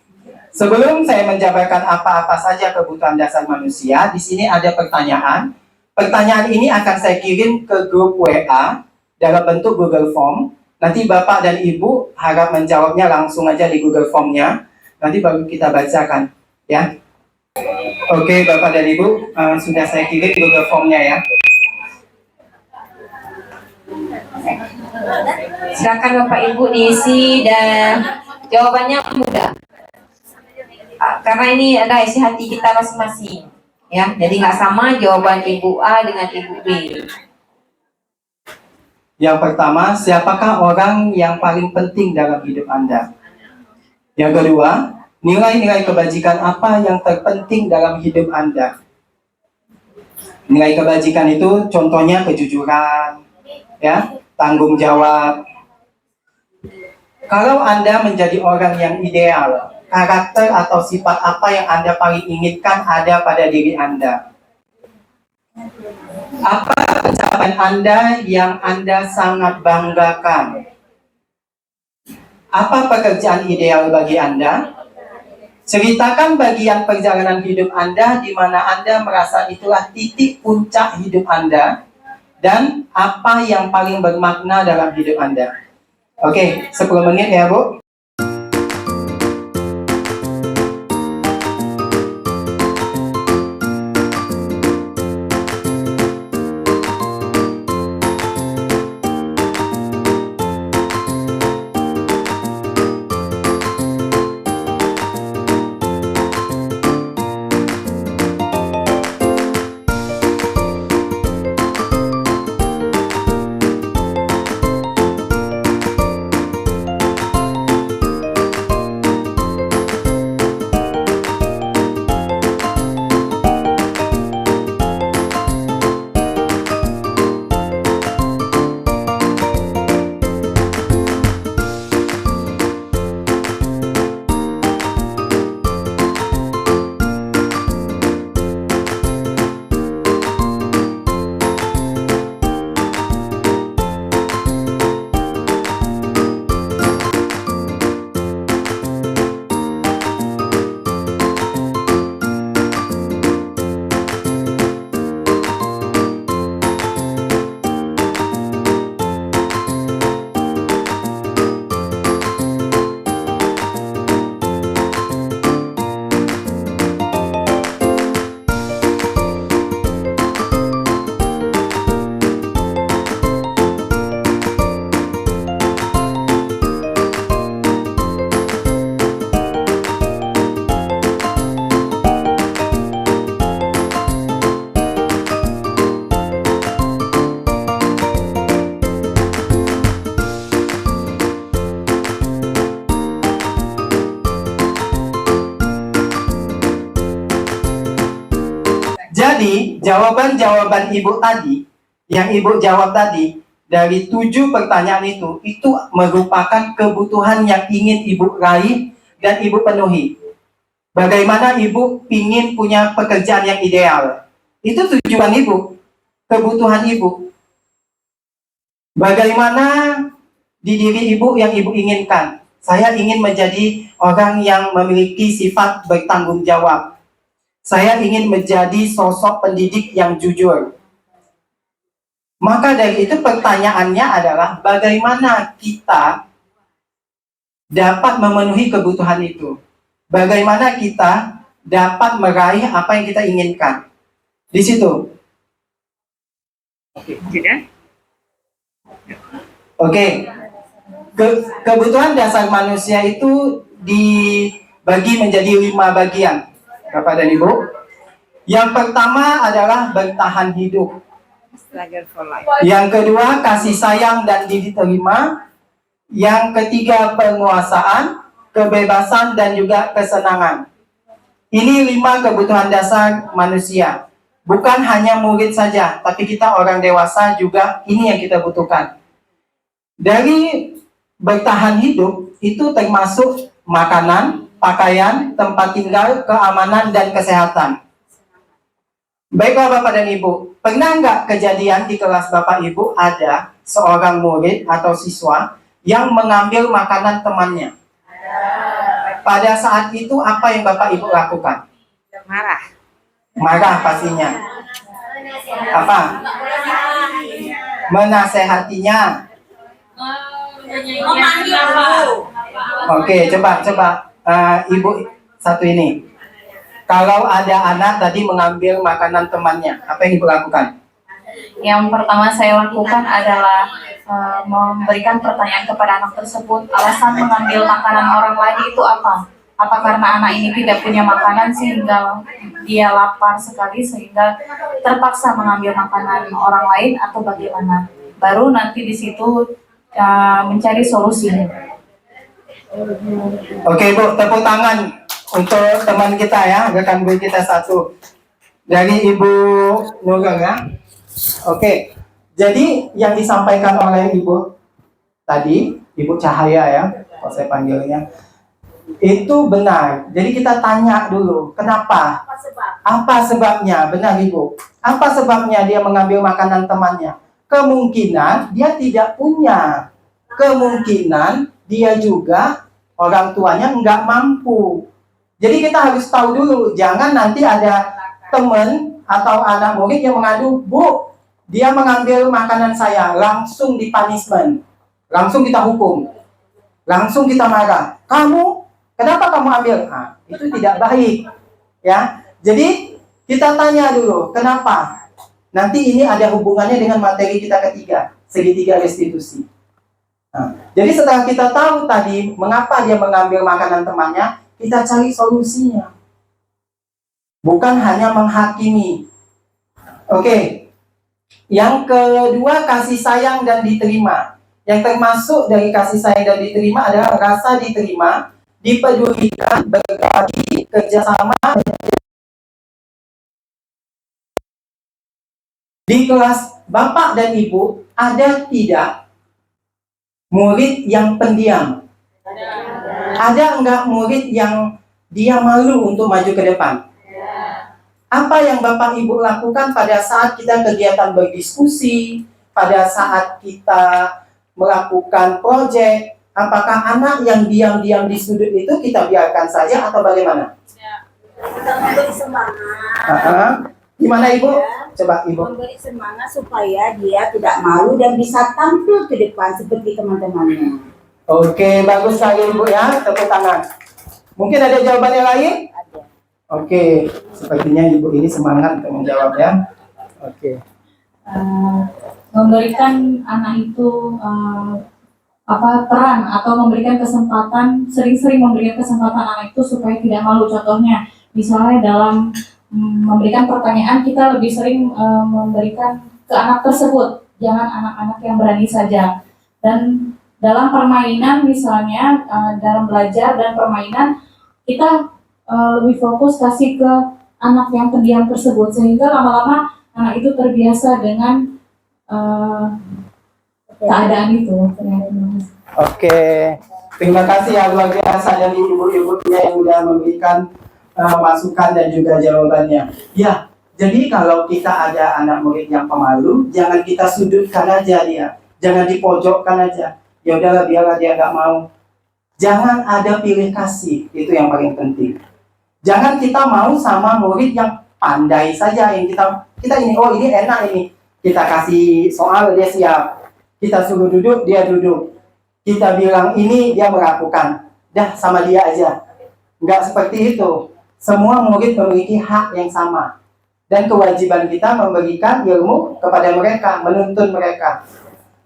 sebelum saya menjabarkan apa-apa saja kebutuhan dasar manusia, di sini ada pertanyaan. Pertanyaan ini akan saya kirim ke grup WA dalam bentuk Google Form. Nanti Bapak dan Ibu harap menjawabnya langsung aja di Google Form-nya. Nanti baru kita bacakan, ya. Oke, Bapak dan Ibu, sudah saya kirim Google Form-nya ya. Silakan Bapak Ibu diisi dan jawabannya mudah. Karena ini ada isi hati kita masing-masing, ya. Jadi nggak sama jawaban Ibu A dengan Ibu B. Yang pertama, siapakah orang yang paling penting dalam hidup Anda? Yang kedua, nilai-nilai kebajikan apa yang terpenting dalam hidup Anda? Nilai kebajikan itu contohnya kejujuran, ya, tanggung jawab. Kalau Anda menjadi orang yang ideal, karakter atau sifat apa yang Anda paling inginkan ada pada diri Anda? Apa pencapaian Anda yang Anda sangat banggakan? Apa pekerjaan ideal bagi Anda? Ceritakan bagian perjalanan hidup Anda di mana Anda merasa itulah titik puncak hidup Anda dan apa yang paling bermakna dalam hidup Anda. Oke, 10 menit ya, Bu. Jadi, jawaban-jawaban Ibu tadi, yang Ibu jawab tadi, dari 7 pertanyaan itu merupakan kebutuhan yang ingin Ibu raih dan Ibu penuhi. Bagaimana Ibu ingin punya pekerjaan yang ideal? Itu tujuan Ibu, kebutuhan Ibu. Bagaimana di diri Ibu yang Ibu inginkan? Saya ingin menjadi orang yang memiliki sifat bertanggung jawab. Saya ingin menjadi sosok pendidik yang jujur. Maka dari itu pertanyaannya adalah bagaimana kita dapat memenuhi kebutuhan itu? Bagaimana kita dapat meraih apa yang kita inginkan? Di situ. Oke. Kebutuhan dasar manusia itu dibagi menjadi 5 bagian. Bapak dan Ibu. Yang pertama adalah bertahan hidup. Yang kedua, kasih sayang dan diterima. Yang ketiga, penguasaan, kebebasan, dan juga kesenangan. Ini 5 kebutuhan dasar manusia. Bukan hanya murid saja, tapi kita orang dewasa juga ini yang kita butuhkan. Dari bertahan hidup, itu termasuk makanan, pakaian, tempat tinggal, keamanan, dan kesehatan. Baiklah Bapak dan Ibu, pernah nggak kejadian di kelas Bapak Ibu ada seorang murid atau siswa yang mengambil makanan temannya? Pada saat itu apa yang Bapak Ibu lakukan? Marah. Marah pastinya. Apa? Menasehatinya. Oke, coba Ibu satu ini. Kalau ada anak tadi mengambil makanan temannya, apa yang Ibu lakukan? Yang pertama saya lakukan adalah memberikan pertanyaan kepada anak tersebut, alasan mengambil makanan orang lain itu apa? Apa karena anak ini tidak punya makanan sehingga dia lapar sekali sehingga terpaksa mengambil makanan orang lain atau bagaimana? Baru nanti di situ mencari solusinya. Oke Bu, tepuk tangan untuk teman kita ya, rekan guru kita satu dari Ibu Nurul ya. Oke, Jadi yang disampaikan oleh Ibu tadi, Ibu Cahaya ya, kalau saya panggilnya, itu benar. Jadi kita tanya dulu, kenapa? Apa sebab? Apa sebabnya? Benar Ibu. Apa sebabnya dia mengambil makanan temannya? Kemungkinan dia tidak punya. Kemungkinan dia juga orang tuanya nggak mampu. Jadi kita harus tahu dulu, jangan nanti ada teman atau anak murid yang mengadu, Bu, dia mengambil makanan saya, langsung dipunishment, langsung kita hukum, langsung kita marah. Kamu, kenapa kamu ambil? Nah, itu tidak baik, ya. Jadi kita tanya dulu, kenapa? Nanti ini ada hubungannya dengan materi kita ketiga, segitiga restitusi. Nah, jadi setelah kita tahu tadi mengapa dia mengambil makanan temannya, kita cari solusinya. Bukan hanya menghakimi. Oke. Yang kedua, kasih sayang dan diterima. Yang termasuk dari kasih sayang dan diterima adalah rasa diterima, dipedulikan, berbagi, kerjasama. Di kelas Bapak dan Ibu, ada tidak murid yang pendiam? Ada enggak murid yang dia malu untuk maju ke depan? Apa yang Bapak Ibu lakukan pada saat kita kegiatan berdiskusi, pada saat kita melakukan proyek? Apakah anak yang diam-diam di sudut itu kita biarkan saja atau bagaimana? Kita memberi semangat. Gimana Ibu? Coba Ibu. Memberi semangat supaya dia tidak malu dan bisa tampil ke depan seperti teman-temannya. Oke, bagus sekali Ibu ya. Tepuk tangan. Mungkin ada jawaban yang lain? Ada. Oke, sepertinya Ibu ini semangat untuk menjawab ya. Oke. Memberikan anak itu peran atau memberikan kesempatan, sering-sering memberikan kesempatan anak itu supaya tidak malu. Contohnya, misalnya dalam memberikan pertanyaan, kita lebih sering memberikan ke anak tersebut, jangan anak-anak yang berani saja. Dan dalam permainan misalnya, dalam belajar dan permainan, kita lebih fokus kasih ke anak yang pendiam tersebut, sehingga lama-lama anak itu terbiasa dengan keadaan itu. Oke, terima kasih ya luar biasa dari ibu-ibunya yang sudah memberikan masukan dan juga jawabannya. Ya, jadi kalau kita ada anak murid yang pemalu, jangan kita sudutkan aja dia, jangan dipojokkan aja. Ya udahlah, biarlah dia nggak mau. Jangan ada pilih kasih, itu yang paling penting. Jangan kita mau sama murid yang pandai saja, yang kita ini, oh ini enak ini, kita kasih soal dia siap, kita suruh duduk dia duduk, kita bilang ini dia melakukan, dah sama dia aja. Nggak seperti itu. Semua murid memiliki hak yang sama, dan kewajiban kita memberikan ilmu kepada mereka, menuntun mereka.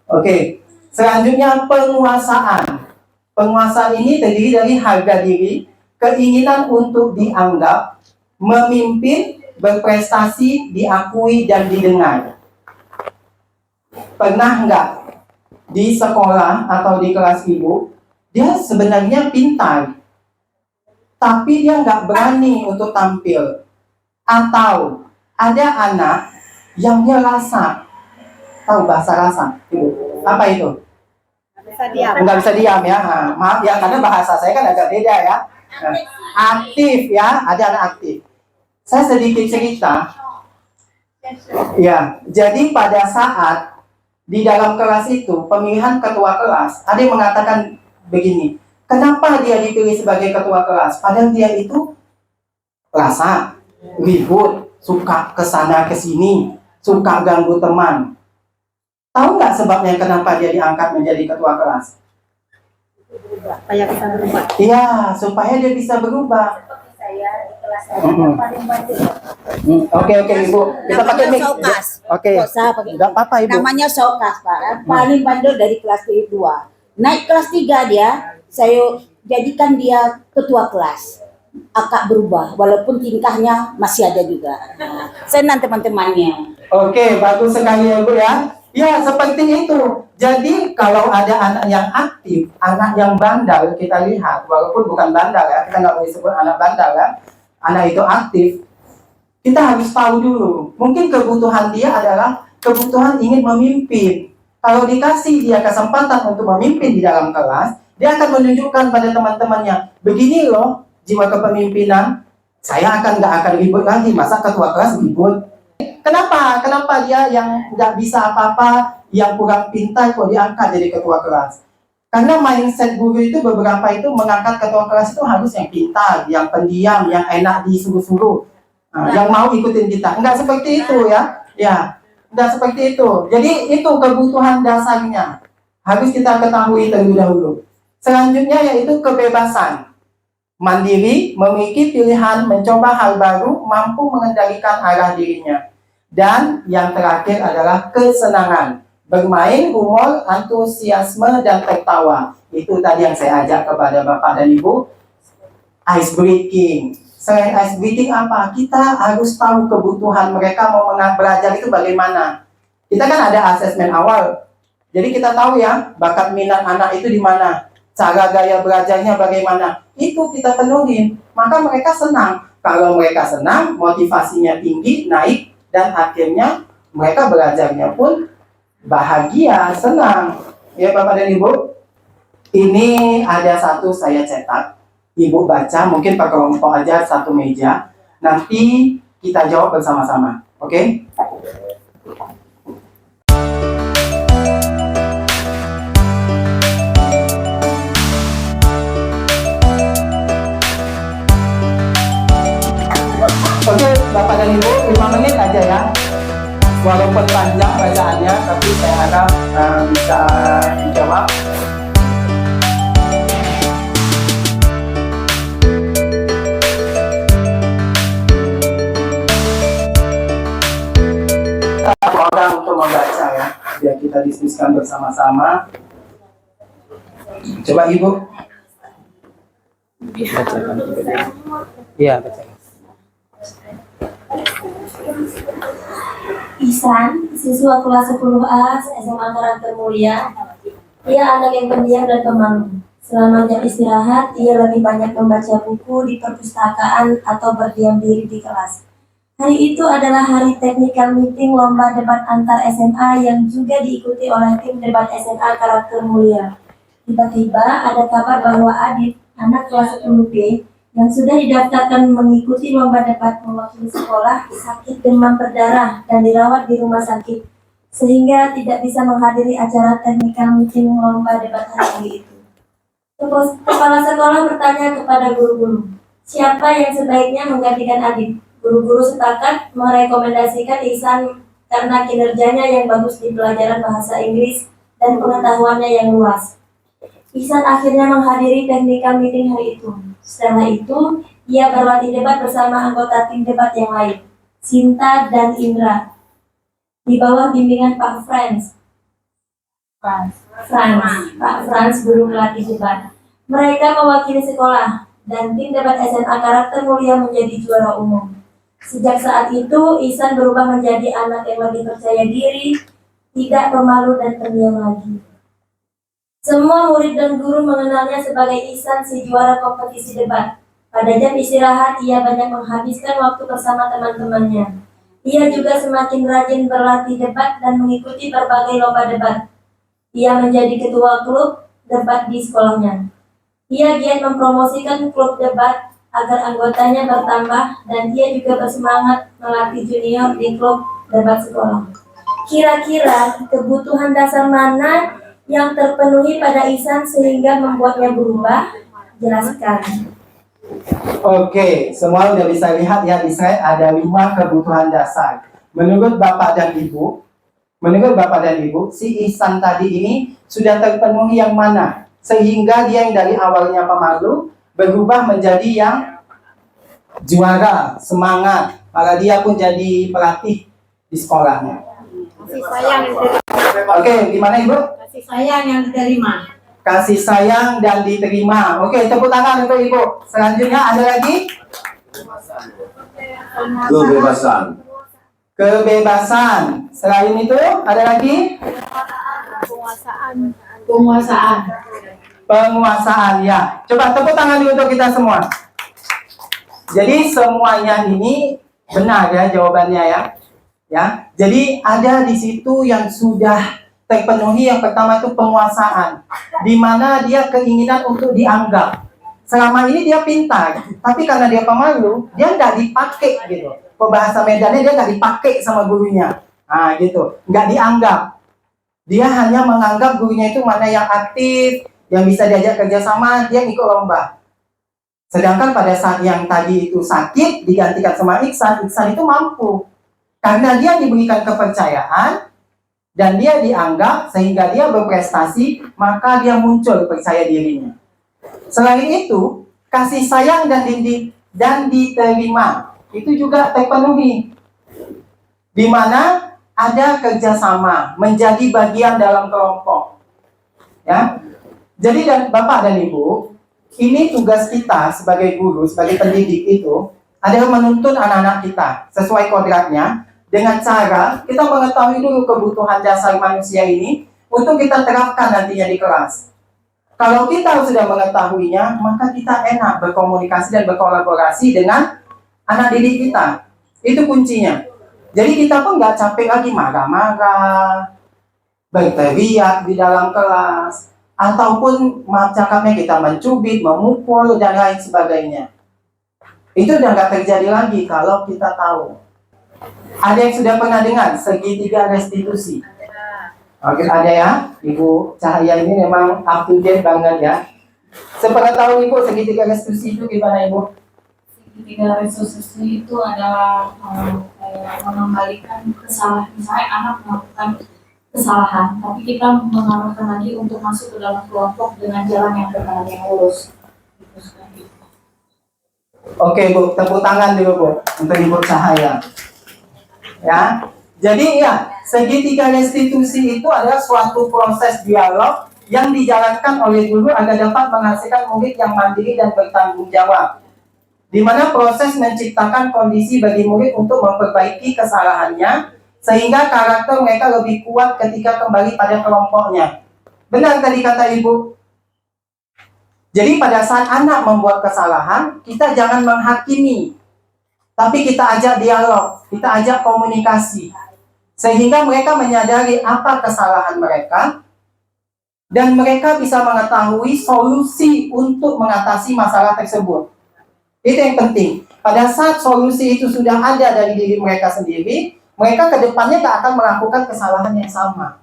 Oke, selanjutnya penguasaan. Penguasaan ini terdiri dari harga diri, keinginan untuk dianggap, memimpin, berprestasi, diakui, dan didengar. Pernah nggak di sekolah atau di kelas Ibu, dia sebenarnya pintar, tapi dia nggak berani untuk tampil? Atau ada anak yang dia rasa, tahu bahasa rasa, Ibu? Apa itu? Nggak bisa diam ya. Nah, maaf ya, karena bahasa saya kan agak beda ya. Nah, aktif ya, ada anak aktif. Saya sedikit cerita. Ya, jadi pada saat di dalam kelas itu pemilihan ketua kelas, ada yang mengatakan begini, kenapa dia dipilih sebagai ketua kelas? Padahal dia itu rasa ribut, suka kesana kesini, suka ganggu teman. Tahu nggak sebabnya kenapa dia diangkat menjadi ketua kelas? Supaya bisa berubah. Iya, supaya dia bisa berubah. Seperti saya di kelas saya yang paling bantu. Oke, Ibu. Kita pakai mic. Sokas. Oke. Nggak usah pakai Nggak apa-apa, Ibu. Namanya Sokas, Pak. Paling bandel dari kelas 2. Naik kelas 3 dia, saya jadikan dia ketua kelas. Akak berubah, walaupun tingkahnya masih ada juga. Nah, senang teman-temannya. Oke, bagus sekali ya, Ibu ya. Ya, seperti itu. Jadi kalau ada anak yang aktif, anak yang bandel, kita lihat, walaupun bukan bandel ya, kita nggak boleh sebut anak bandel ya, anak itu aktif, kita harus tahu dulu. Mungkin kebutuhan dia adalah kebutuhan ingin memimpin. Kalau dikasih dia kesempatan untuk memimpin di dalam kelas, dia akan menunjukkan pada teman-temannya, begini loh jiwa kepemimpinan, saya nggak akan ribut lagi, masa ketua kelas ribut. Kenapa? Kenapa dia yang nggak bisa apa-apa, yang kurang pintar kok diangkat jadi ketua kelas? Karena mindset guru itu beberapa itu mengangkat ketua kelas itu harus yang pintar, yang pendiam, yang enak disuruh-suruh, yang mau ikutin kita. Enggak seperti itu ya, enggak seperti itu. Jadi itu kebutuhan dasarnya harus kita ketahui terlebih dahulu. Selanjutnya yaitu kebebasan, mandiri, memiliki pilihan, mencoba hal baru, mampu mengendalikan arah dirinya. Dan yang terakhir adalah kesenangan, bermain, humor, antusiasme, dan tertawa. Itu tadi yang saya ajak kepada Bapak dan Ibu. Ice breaking. Selain ice breaking apa? Kita harus tahu kebutuhan mereka mau belajar itu bagaimana. Kita kan ada asesmen awal. Jadi kita tahu ya, bakat minat anak itu di mana. Cara gaya belajarnya bagaimana. Itu kita penuhin. Maka mereka senang. Kalau mereka senang, motivasinya tinggi, naik, dan akhirnya mereka belajarnya pun bahagia, senang. Ya Bapak dan Ibu, ini ada satu saya cetak. Ibu baca, mungkin per kelompok aja satu meja. Nanti kita jawab bersama-sama. Oke? Oke, Bapak dan Ibu, 5 menit aja ya. Walaupun panjang bacaannya, tapi saya harap bisa dijawab. Satu orang untuk membaca ya, biar kita diskusikan bersama-sama. Coba Ibu. Bacakan. Iya, bacakan. Ihsan, siswa kelas 10A SMA Karakter Mulia. Ia anak yang pendiam dan pemalu. Selama jam istirahat, ia lebih banyak membaca buku di perpustakaan atau berdiam diri di kelas. Hari itu adalah hari technical meeting lomba debat antar SMA yang juga diikuti oleh tim debat SMA Karakter Mulia. Tiba-tiba ada kabar bahwa Adit, anak kelas 10B, yang sudah didaftarkan mengikuti lomba debat mewakili sekolah sakit demam berdarah dan dirawat di rumah sakit, sehingga tidak bisa menghadiri acara technical meeting lomba debat hari itu. Kepala sekolah bertanya kepada guru-guru, siapa yang sebaiknya menggantikan Adit? Guru-guru sepakat merekomendasikan Ihsan karena kinerjanya yang bagus di pelajaran bahasa Inggris dan pengetahuannya yang luas. Ihsan akhirnya menghadiri technical meeting hari itu. Setelah itu, ia berlatih debat bersama anggota tim debat yang lain, Sinta dan Indra, di bawah bimbingan Pak Franz. Pak Franz guru pelatih debat. Mereka mewakili sekolah, dan tim debat SMA Karakter Mulia menjadi juara umum. Sejak saat itu, Ihsan berubah menjadi anak yang lebih percaya diri, tidak pemalu dan pendiam lagi. Semua murid dan guru mengenalnya sebagai Ihsan si juara kompetisi debat. Pada jam istirahat, ia banyak menghabiskan waktu bersama teman-temannya. Ia juga semakin rajin berlatih debat dan mengikuti berbagai lomba debat. Ia menjadi ketua klub debat di sekolahnya. Ia giat mempromosikan klub debat agar anggotanya bertambah dan ia juga bersemangat melatih junior di klub debat sekolah. Kira-kira kebutuhan dasar mana yang terpenuhi pada Ihsan sehingga membuatnya berubah? Jelaskan. Oke, semua udah bisa lihat ya di slide ada 5 kebutuhan dasar. Menurut Bapak dan Ibu, si Ihsan tadi ini sudah terpenuhi yang mana? Sehingga dia yang dari awalnya pemalu berubah menjadi yang juara, semangat. Malah dia pun jadi pelatih di sekolahnya. Kasih sayang Oke, gimana Ibu? kasih sayang yang diterima. Kasih sayang dan diterima. Oke, tepuk tangan untuk Ibu. Selanjutnya ada lagi? Kebebasan. Kebebasan. Selain itu, ada lagi? Penguasaan. Penguasaan, ya. Coba tepuk tangan dulu untuk kita semua. Jadi semuanya ini benar ya jawabannya ya. Ya, jadi ada di situ yang sudah terpenuhi. Yang pertama itu penguasaan, di mana dia keinginan untuk dianggap. Selama ini dia pintar, tapi karena dia pemalu, dia nggak dipakai gitu. Bahasa Medannya dia nggak dipakai sama gurunya. Nah, gitu, nggak dianggap. Dia hanya menganggap gurunya itu mana yang aktif, yang bisa diajak kerjasama, dia ikut lomba. Sedangkan pada saat yang tadi itu sakit, digantikan sama Iksan, Iksan itu mampu. Karena dia diberikan kepercayaan, dan dia dianggap sehingga dia berprestasi, maka dia muncul percaya dirinya. Selain itu, kasih sayang dan diterima itu juga terpenuhi, di mana ada kerjasama, menjadi bagian dalam kelompok. Ya, jadi dan Bapak dan Ibu, ini tugas kita sebagai guru, sebagai pendidik itu adalah menuntun anak-anak kita sesuai kodratnya, dengan cara kita mengetahui dulu kebutuhan dasar manusia ini untuk kita terapkan nantinya di kelas. Kalau kita sudah mengetahuinya, maka kita enak berkomunikasi dan berkolaborasi dengan anak didik kita. Itu kuncinya. Jadi kita pun nggak capek lagi marah-marah, berteriak di dalam kelas, ataupun maaf cakapnya kita mencubit, memukul, dan lain sebagainya. Itu udah nggak terjadi lagi kalau kita tahu. Ada yang sudah pernah dengar segitiga restitusi? Oke, ada ya. Ibu Cahaya ini memang up to date banget ya. Sepengetahuan Ibu, segitiga restitusi itu gimana Ibu? Segitiga restitusi itu adalah mengembalikan kesalahan. Misalnya anak melakukan kesalahan, tapi kita mengarahkan lagi untuk masuk ke dalam kelompok dengan jalan yang benar, yang lurus. Oke Bu, tepuk tangan dulu Bu untuk Ibu Cahaya. Ya, jadi ya, segitiga restitusi itu adalah suatu proses dialog yang dijalankan oleh guru agar dapat menghasilkan murid yang mandiri dan bertanggung jawab, di mana proses menciptakan kondisi bagi murid untuk memperbaiki kesalahannya sehingga karakter mereka lebih kuat ketika kembali pada kelompoknya. Benar tadi kata Ibu. Jadi pada saat anak membuat kesalahan, kita jangan menghakimi, tapi kita ajak dialog, kita ajak komunikasi, sehingga mereka menyadari apa kesalahan mereka, dan mereka bisa mengetahui solusi untuk mengatasi masalah tersebut. Itu yang penting. Pada saat solusi itu sudah ada dari diri mereka sendiri, mereka ke depannya tak akan melakukan kesalahan yang sama.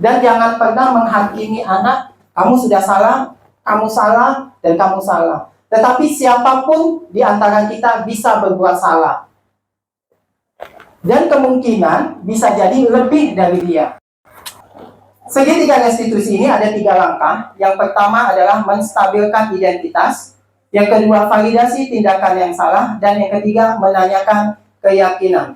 Dan jangan pernah menghakimi anak, kamu sudah salah, dan kamu salah. Tetapi siapapun di antara kita bisa berbuat salah. Dan kemungkinan bisa jadi lebih dari dia. Segitiga restitusi ini ada 3 langkah. Yang pertama adalah menstabilkan identitas. Yang kedua, validasi tindakan yang salah. Dan yang ketiga, menanyakan keyakinan.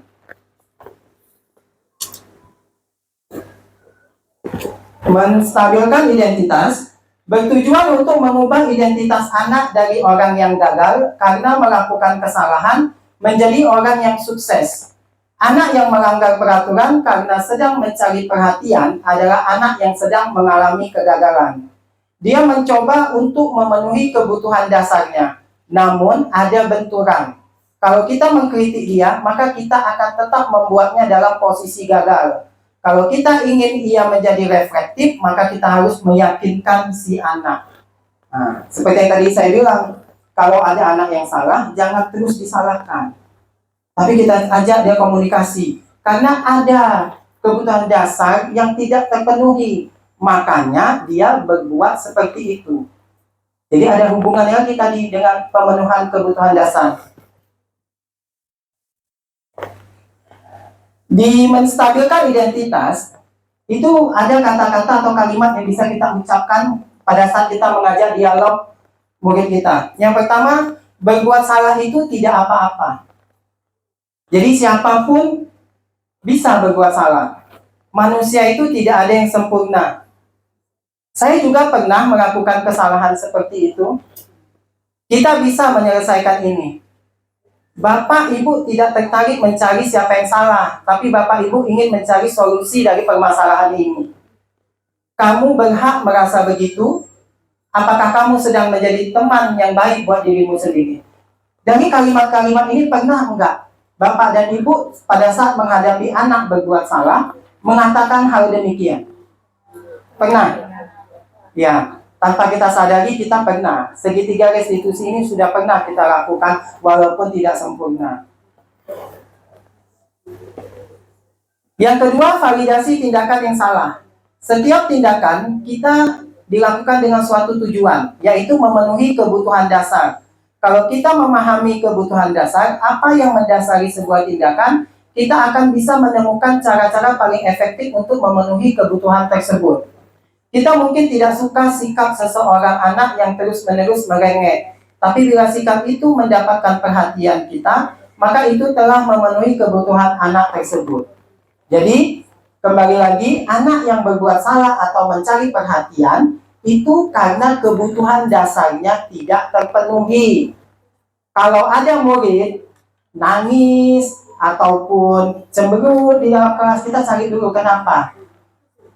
Menstabilkan identitas bertujuan untuk mengubah identitas anak dari orang yang gagal karena melakukan kesalahan menjadi orang yang sukses. Anak yang melanggar peraturan karena sedang mencari perhatian adalah anak yang sedang mengalami kegagalan. Dia mencoba untuk memenuhi kebutuhan dasarnya, namun ada benturan. Kalau kita mengkritik dia, maka kita akan tetap membuatnya dalam posisi gagal. Kalau kita ingin ia menjadi reflektif, maka kita harus meyakinkan si anak. Nah, seperti yang tadi saya bilang, kalau ada anak yang salah, jangan terus disalahkan. Tapi kita ajak dia komunikasi. Karena ada kebutuhan dasar yang tidak terpenuhi. Makanya dia berbuat seperti itu. Jadi ada hubungannya lagi tadi dengan pemenuhan kebutuhan dasar. Di menstabilkan identitas, itu ada kata-kata atau kalimat yang bisa kita ucapkan pada saat kita mengajak dialog murid kita. Yang pertama, berbuat salah itu tidak apa-apa. Jadi siapapun bisa berbuat salah. Manusia itu tidak ada yang sempurna. Saya juga pernah melakukan kesalahan seperti itu. Kita bisa menyelesaikan ini. Bapak Ibu tidak tertarik mencari siapa yang salah, tapi Bapak Ibu ingin mencari solusi dari permasalahan ini. Kamu berhak merasa begitu. Apakah kamu sedang menjadi teman yang baik buat dirimu sendiri? Dari kalimat-kalimat ini pernah enggak Bapak dan Ibu pada saat menghadapi anak berbuat salah, mengatakan hal demikian? Pernah? Ya, tanpa kita sadari kita pernah. Segitiga restitusi ini sudah pernah kita lakukan walaupun tidak sempurna. Yang kedua, validasi tindakan yang salah. Setiap tindakan kita dilakukan dengan suatu tujuan, yaitu memenuhi kebutuhan dasar. Kalau kita memahami kebutuhan dasar, apa yang mendasari sebuah tindakan, kita akan bisa menemukan cara-cara paling efektif untuk memenuhi kebutuhan tersebut. Kita mungkin tidak suka sikap seseorang anak yang terus-menerus merengek, tapi bila sikap itu mendapatkan perhatian kita, maka itu telah memenuhi kebutuhan anak tersebut. Jadi, kembali lagi, anak yang berbuat salah atau mencari perhatian itu karena kebutuhan dasarnya tidak terpenuhi. Kalau ada murid nangis ataupun cemberut di dalam kelas, kita cari dulu kenapa.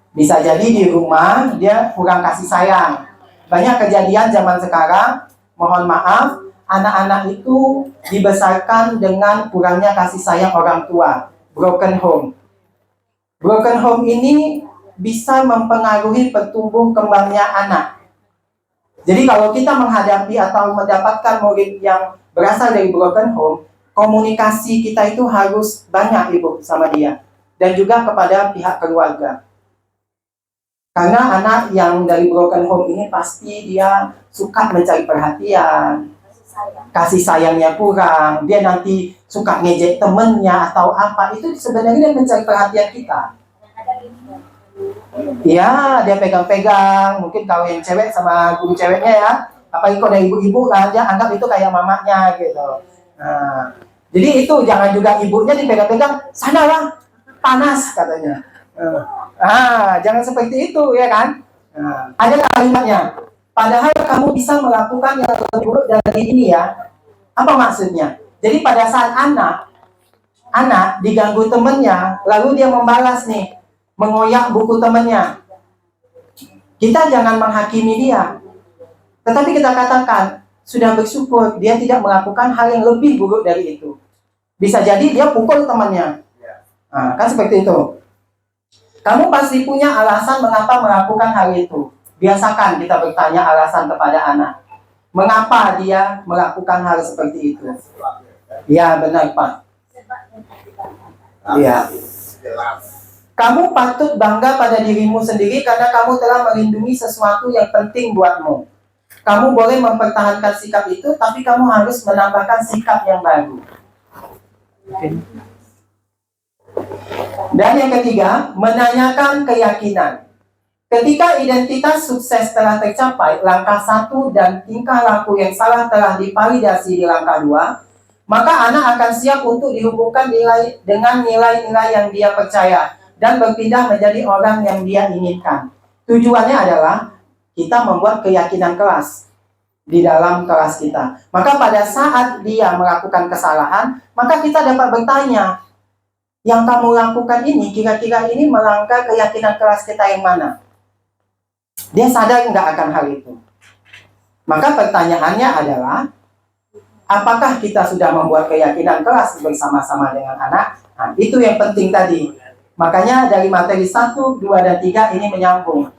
Bisa jadi di rumah dia kurang kasih sayang. Banyak kejadian zaman sekarang, mohon maaf, anak-anak itu dibesarkan dengan kurangnya kasih sayang orang tua. Broken home. Broken home ini bisa mempengaruhi pertumbuh kembangnya anak. Jadi kalau kita menghadapi atau mendapatkan murid yang berasal dari broken home, komunikasi kita itu harus banyak Ibu sama dia. Dan juga kepada pihak keluarga. Karena anak yang dari broken home ini pasti dia suka mencari perhatian. Kasih sayangnya kurang, dia nanti suka ngejek temennya atau apa, itu sebenarnya dia mencari perhatian kita. Ya, dia pegang-pegang, mungkin kalau yang cewek sama guru ceweknya ya, apalagi kalau dari ibu-ibu kan, dia anggap itu kayak mamanya gitu. Nah, jadi itu jangan juga ibunya dipegang-pegang, sana lah, panas katanya. Jangan seperti itu ya kan. Ada kalimatnya. Padahal kamu bisa melakukan yang lebih buruk dari ini ya. Apa maksudnya? Jadi pada saat anak diganggu temennya, lalu dia membalas nih, mengoyak buku temennya. Kita jangan menghakimi dia. Tetapi kita katakan, sudah bersyukur dia tidak melakukan hal yang lebih buruk dari itu. Bisa jadi dia pukul temannya. Kan seperti itu. Kamu pasti punya alasan mengapa melakukan hal itu. Biasakan kita bertanya alasan kepada anak. Mengapa dia melakukan hal seperti itu? Ya, benar Pak. Ya. Kamu patut bangga pada dirimu sendiri karena kamu telah melindungi sesuatu yang penting buatmu. Kamu boleh mempertahankan sikap itu, tapi kamu harus menambahkan sikap yang baru. Dan yang ketiga, menanyakan keyakinan. Ketika identitas sukses telah tercapai, langkah 1 dan tingkah laku yang salah telah divalidasi di langkah 2, maka anak akan siap untuk dihubungkan dengan nilai-nilai yang dia percaya dan berpindah menjadi orang yang dia inginkan. Tujuannya adalah kita membuat keyakinan kelas di dalam kelas kita. Maka pada saat dia melakukan kesalahan, maka kita dapat bertanya, yang kamu lakukan ini, kira-kira ini melanggar keyakinan kelas kita yang mana? Dia sadar nggak akan hal itu? Maka pertanyaannya adalah, apakah kita sudah membuat keyakinan kelas bersama-sama dengan anak? Nah, itu yang penting tadi. Makanya dari materi 1, 2, dan 3 ini menyambung.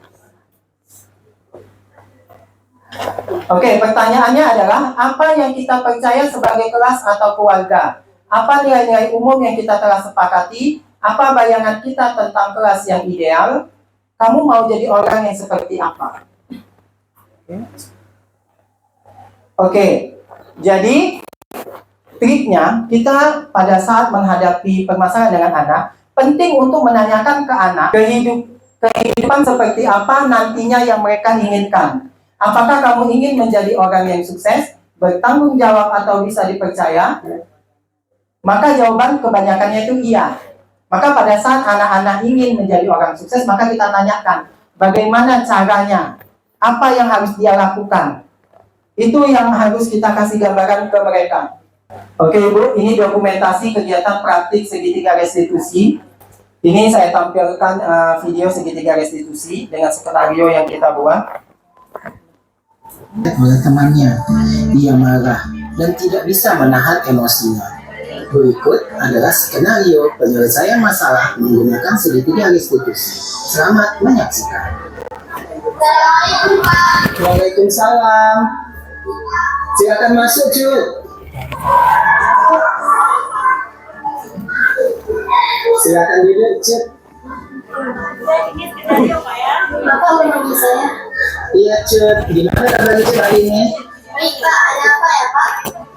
Oke, pertanyaannya adalah, apa yang kita percaya sebagai kelas atau keluarga? Apa nilai-nilai umum yang kita telah sepakati? Apa bayangan kita tentang kelas yang ideal? Kamu mau jadi orang yang seperti apa? Oke, jadi triknya kita pada saat menghadapi permasalahan dengan anak, penting untuk menanyakan ke anak kehidupan seperti apa nantinya yang mereka inginkan. Apakah kamu ingin menjadi orang yang sukses, bertanggung jawab atau bisa dipercaya? Maka jawaban kebanyakannya itu iya. Maka pada saat anak-anak ingin menjadi orang sukses, maka kita tanyakan bagaimana caranya, apa yang harus dia lakukan. Itu yang harus kita kasih gambaran ke mereka. Oke Ibu, ini dokumentasi kegiatan praktik segitiga restitusi. Ini saya tampilkan video segitiga restitusi dengan skenario yang kita buat. Oleh temannya, dia marah dan tidak bisa menahan emosinya. Berikut adalah skenario penyelesaian masalah menggunakan segitiga restitusi. Selamat menyaksikan. Waalaikumsalam. Silakan masuk, Cut. Silakan duduk, Cut. Bapak memanggil saya. Iya, Cut. Gimana kabar Cut hari ini? Baik Pak, ada apa ya Pak?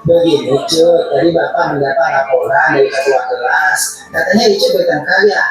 Begini, Cut. Tadi Bapak mendapat laporan dari ketua kelas. Katanya Cut bertengkar ya.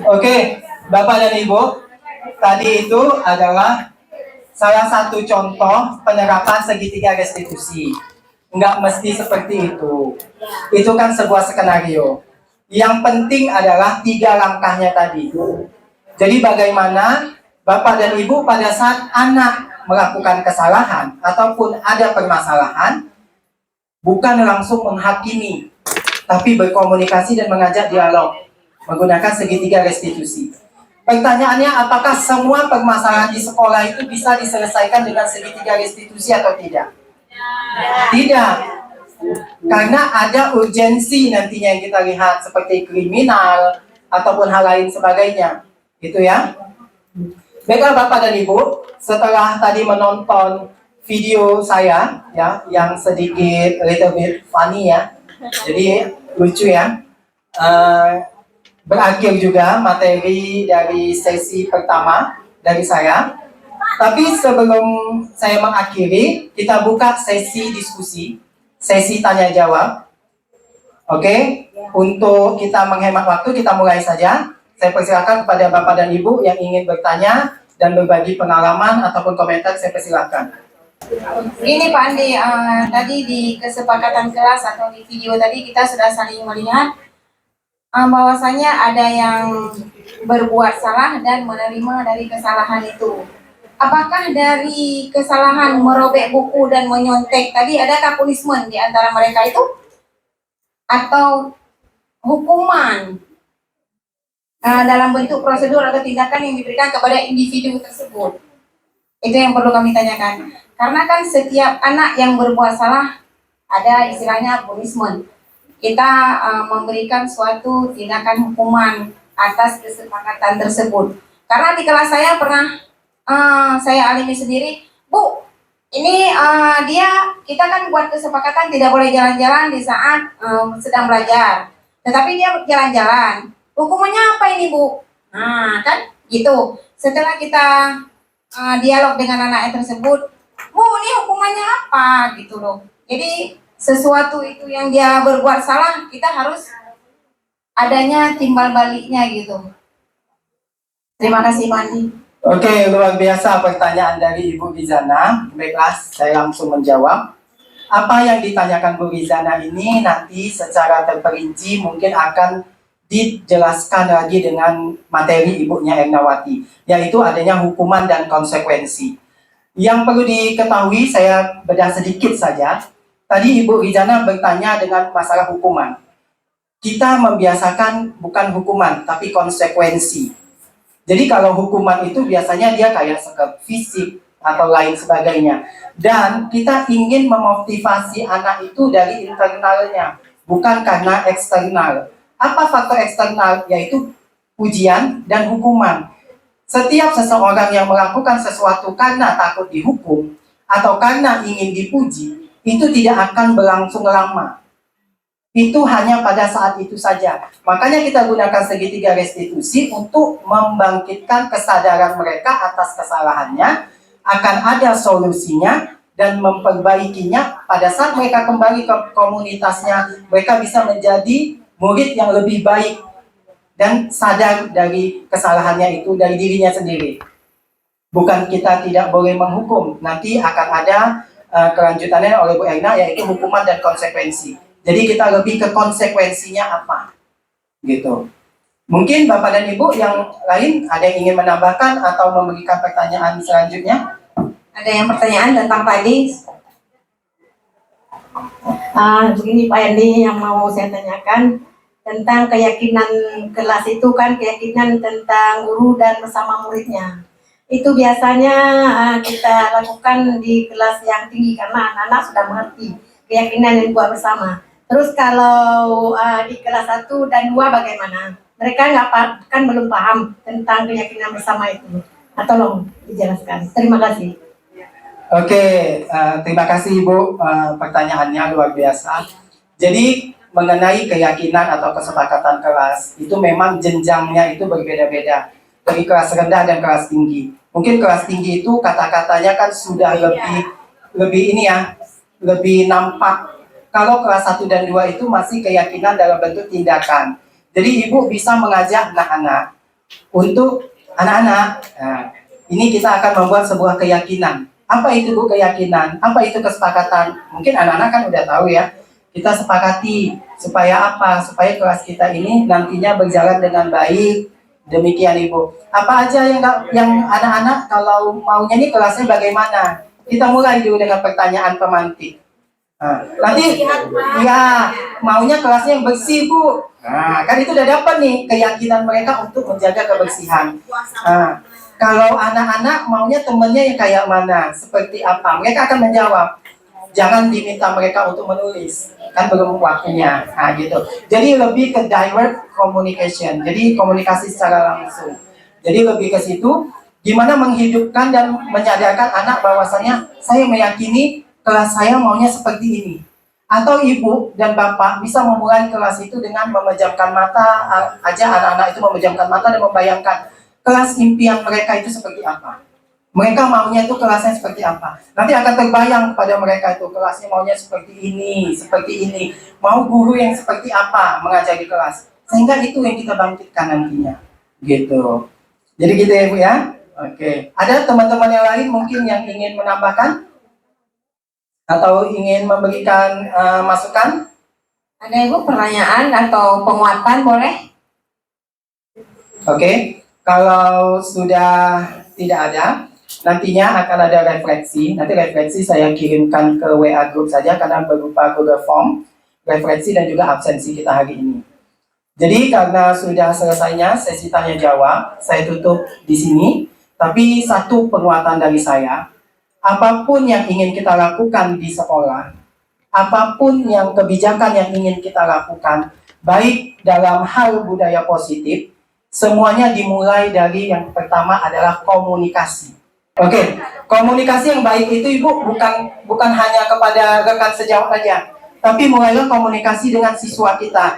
Oke, Bapak dan Ibu, tadi itu adalah salah satu contoh penerapan segitiga restitusi. Nggak mesti seperti itu. Itu kan sebuah skenario. Yang penting adalah 3 langkahnya tadi. Jadi bagaimana Bapak dan Ibu pada saat anak melakukan kesalahan ataupun ada permasalahan, bukan langsung menghakimi, tapi berkomunikasi dan mengajak dialog menggunakan segitiga restitusi. Pertanyaannya, apakah semua permasalahan di sekolah itu bisa diselesaikan dengan segitiga restitusi atau tidak? Tidak. Karena ada urgensi nantinya yang kita lihat, seperti kriminal ataupun hal lain sebagainya. Itu ya. Baiklah Bapak dan Ibu, setelah tadi menonton video saya ya, yang sedikit little bit funny ya. Jadi lucu ya. Berakhir juga materi dari sesi pertama dari saya. Tapi sebelum saya mengakhiri, kita buka sesi diskusi, sesi tanya jawab. Oke, untuk kita menghemat waktu, kita mulai saja. Saya persilakan kepada Bapak dan Ibu yang ingin bertanya dan berbagi pengalaman ataupun komentar, saya persilakan. Ini Pak Andi, tadi di kesepakatan kelas atau di video tadi kita sudah saling melihat bahwasanya ada yang berbuat salah dan menerima dari kesalahan itu. Apakah dari kesalahan merobek buku dan menyontek tadi adakah punishment di antara mereka itu? Atau hukuman dalam bentuk prosedur atau tindakan yang diberikan kepada individu tersebut? Itu yang perlu kami tanyakan. Karena kan setiap anak yang berbuat salah ada istilahnya punishment. Kita memberikan suatu tindakan hukuman atas kesepakatan tersebut. Karena di kelas saya pernah saya alami sendiri, Bu, ini kita kan buat kesepakatan tidak boleh jalan-jalan di saat sedang belajar. Tetapi dia jalan-jalan. Hukumannya apa ini, Bu? Nah, kan gitu. Setelah kita dialog dengan anak tersebut, Bu, ini hukumannya apa? Gitu loh. Jadi sesuatu itu yang dia berbuat salah, kita harus adanya timbal baliknya gitu. Terima kasih Pak Andi. Oke, luar biasa pertanyaan dari Ibu Rizana. Baiklah, saya langsung menjawab. Apa yang ditanyakan Bu Rizana ini nanti secara terperinci mungkin akan dijelaskan lagi dengan materi Ibunya Ernawati, yaitu adanya hukuman dan konsekuensi. Yang perlu diketahui, saya bedah sedikit saja. Tadi Ibu Rizana bertanya dengan masalah hukuman. Kita membiasakan bukan hukuman, tapi konsekuensi. Jadi kalau hukuman itu biasanya dia kayak sekap fisik atau lain sebagainya. Dan kita ingin memotivasi anak itu dari internalnya, bukan karena eksternal. Apa faktor eksternal? Yaitu ujian dan hukuman. Setiap seseorang yang melakukan sesuatu karena takut dihukum, atau karena ingin dipuji, itu tidak akan berlangsung lama. Itu hanya pada saat itu saja. Makanya kita gunakan segitiga restitusi untuk membangkitkan kesadaran mereka atas kesalahannya, akan ada solusinya, dan memperbaikinya. Pada saat mereka kembali ke komunitasnya, mereka bisa menjadi murid yang lebih baik dan sadar dari kesalahannya itu dari dirinya sendiri. Bukan kita tidak boleh menghukum, nanti akan ada kelanjutannya oleh Bu Erna, yaitu hukuman dan konsekuensi. Jadi kita lebih ke konsekuensinya apa, gitu. Mungkin Bapak dan Ibu yang lain ada yang ingin menambahkan atau memberikan pertanyaan selanjutnya? Ada yang pertanyaan tentang tadi? Begini Pak Yandi, yang mau saya tanyakan tentang keyakinan kelas itu kan keyakinan tentang guru dan bersama muridnya. Itu biasanya kita lakukan di kelas yang tinggi karena anak-anak sudah mengerti keyakinan yang buat bersama. Terus kalau di kelas 1 dan 2 bagaimana? Mereka kan belum paham tentang keyakinan bersama itu. Tolong dijelaskan. Terima kasih. Oke, terima kasih Ibu, pertanyaannya luar biasa. Jadi mengenai keyakinan atau kesepakatan kelas, itu memang jenjangnya itu berbeda-beda. Dari kelas rendah dan kelas tinggi. Mungkin kelas tinggi itu kata-katanya kan sudah lebih nampak. Kalau kelas 1 dan 2 itu masih keyakinan dalam bentuk tindakan. Jadi Ibu bisa mengajak anak-anak untuk anak-anak, ini kita akan membuat sebuah keyakinan. Apa itu Bu keyakinan? Apa itu kesepakatan? Mungkin anak-anak kan udah tahu ya. Kita sepakati supaya apa? Supaya kelas kita ini nantinya berjalan dengan baik. Demikian Ibu. Apa aja yang anak-anak kalau maunya ini kelasnya bagaimana? Kita mulai dulu dengan pertanyaan pemantik. Nanti ya maunya kelasnya yang bersih Bu. Kan itu udah dapat nih keyakinan mereka untuk menjaga kebersihan. Kalau anak-anak maunya temennya yang kayak mana, seperti apa, mereka akan menjawab. Jangan diminta mereka untuk menulis, kan belum waktunya. Gitu. Jadi lebih ke direct communication, jadi komunikasi secara langsung. Jadi lebih ke situ, gimana menghidupkan dan menyadarkan anak bahwasanya saya meyakini kelas saya maunya seperti ini. Atau ibu dan bapak bisa memulai kelas itu dengan memejamkan mata aja, anak-anak itu memejamkan mata dan membayangkan kelas impian mereka itu seperti apa. Mereka maunya itu kelasnya seperti apa. Nanti akan terbayang pada mereka itu kelasnya maunya seperti ini. Mau guru yang seperti apa mengajari kelas. Sehingga itu yang kita bangkitkan nantinya. Gitu. Jadi gitu ya Bu ya. Oke. Ada teman-teman yang lain mungkin yang ingin menambahkan? Atau ingin memberikan masukan? Ada Ibu pertanyaan atau penguatan boleh? Oke, kalau sudah tidak ada, nantinya akan ada refleksi. Nanti refleksi saya kirimkan ke WA group saja karena berupa Google Form, refleksi dan juga absensi kita hari ini. Jadi karena sudah selesainya sesi tanya jawab, saya tutup di sini. Tapi satu penguatan dari saya, apapun yang ingin kita lakukan di sekolah, apapun yang kebijakan yang ingin kita lakukan, baik dalam hal budaya positif, semuanya dimulai dari yang pertama adalah komunikasi. Oke, komunikasi yang baik itu Ibu bukan hanya kepada rekan sejawat saja, tapi mulailah komunikasi dengan siswa kita.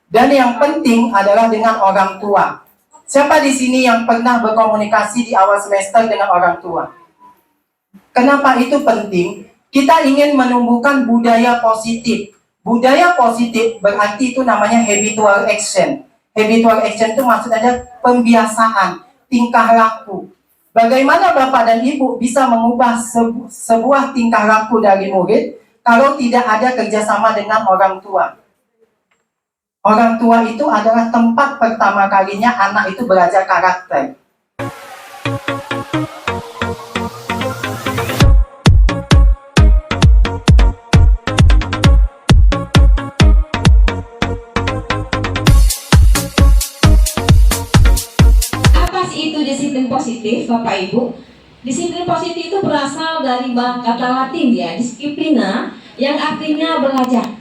Dan yang penting adalah dengan orang tua. Siapa di sini yang pernah berkomunikasi di awal semester dengan orang tua? Kenapa itu penting? Kita ingin menumbuhkan budaya positif. Budaya positif berarti itu namanya habitual action. Habitual action itu maksudnya pembiasaan, tingkah laku. Bagaimana Bapak dan Ibu bisa mengubah sebuah tingkah laku dari murid kalau tidak ada kerjasama dengan orang tua? Orang tua itu adalah tempat pertama kalinya anak itu belajar karakter. Disiplin positif, Bapak Ibu. Disiplin positif itu berasal dari kata Latin ya, disciplina, yang artinya belajar.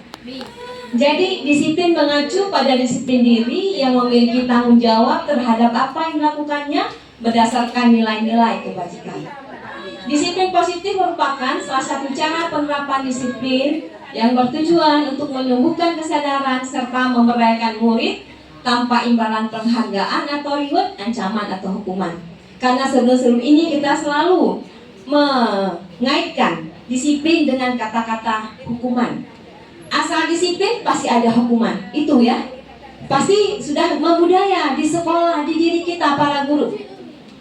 Jadi disiplin mengacu pada disiplin diri yang memiliki tanggung jawab terhadap apa yang dilakukannya berdasarkan nilai-nilai kebajikan. Disiplin positif merupakan salah satu cara penerapan disiplin yang bertujuan untuk menumbuhkan kesadaran serta memberdayakan murid tanpa imbalan penghargaan atau reward, ancaman atau hukuman. Karena sebelum ini kita selalu mengaitkan disiplin dengan kata-kata hukuman. Asal disiplin pasti ada hukuman, itu ya. Pasti sudah membudaya di sekolah, di diri kita para guru.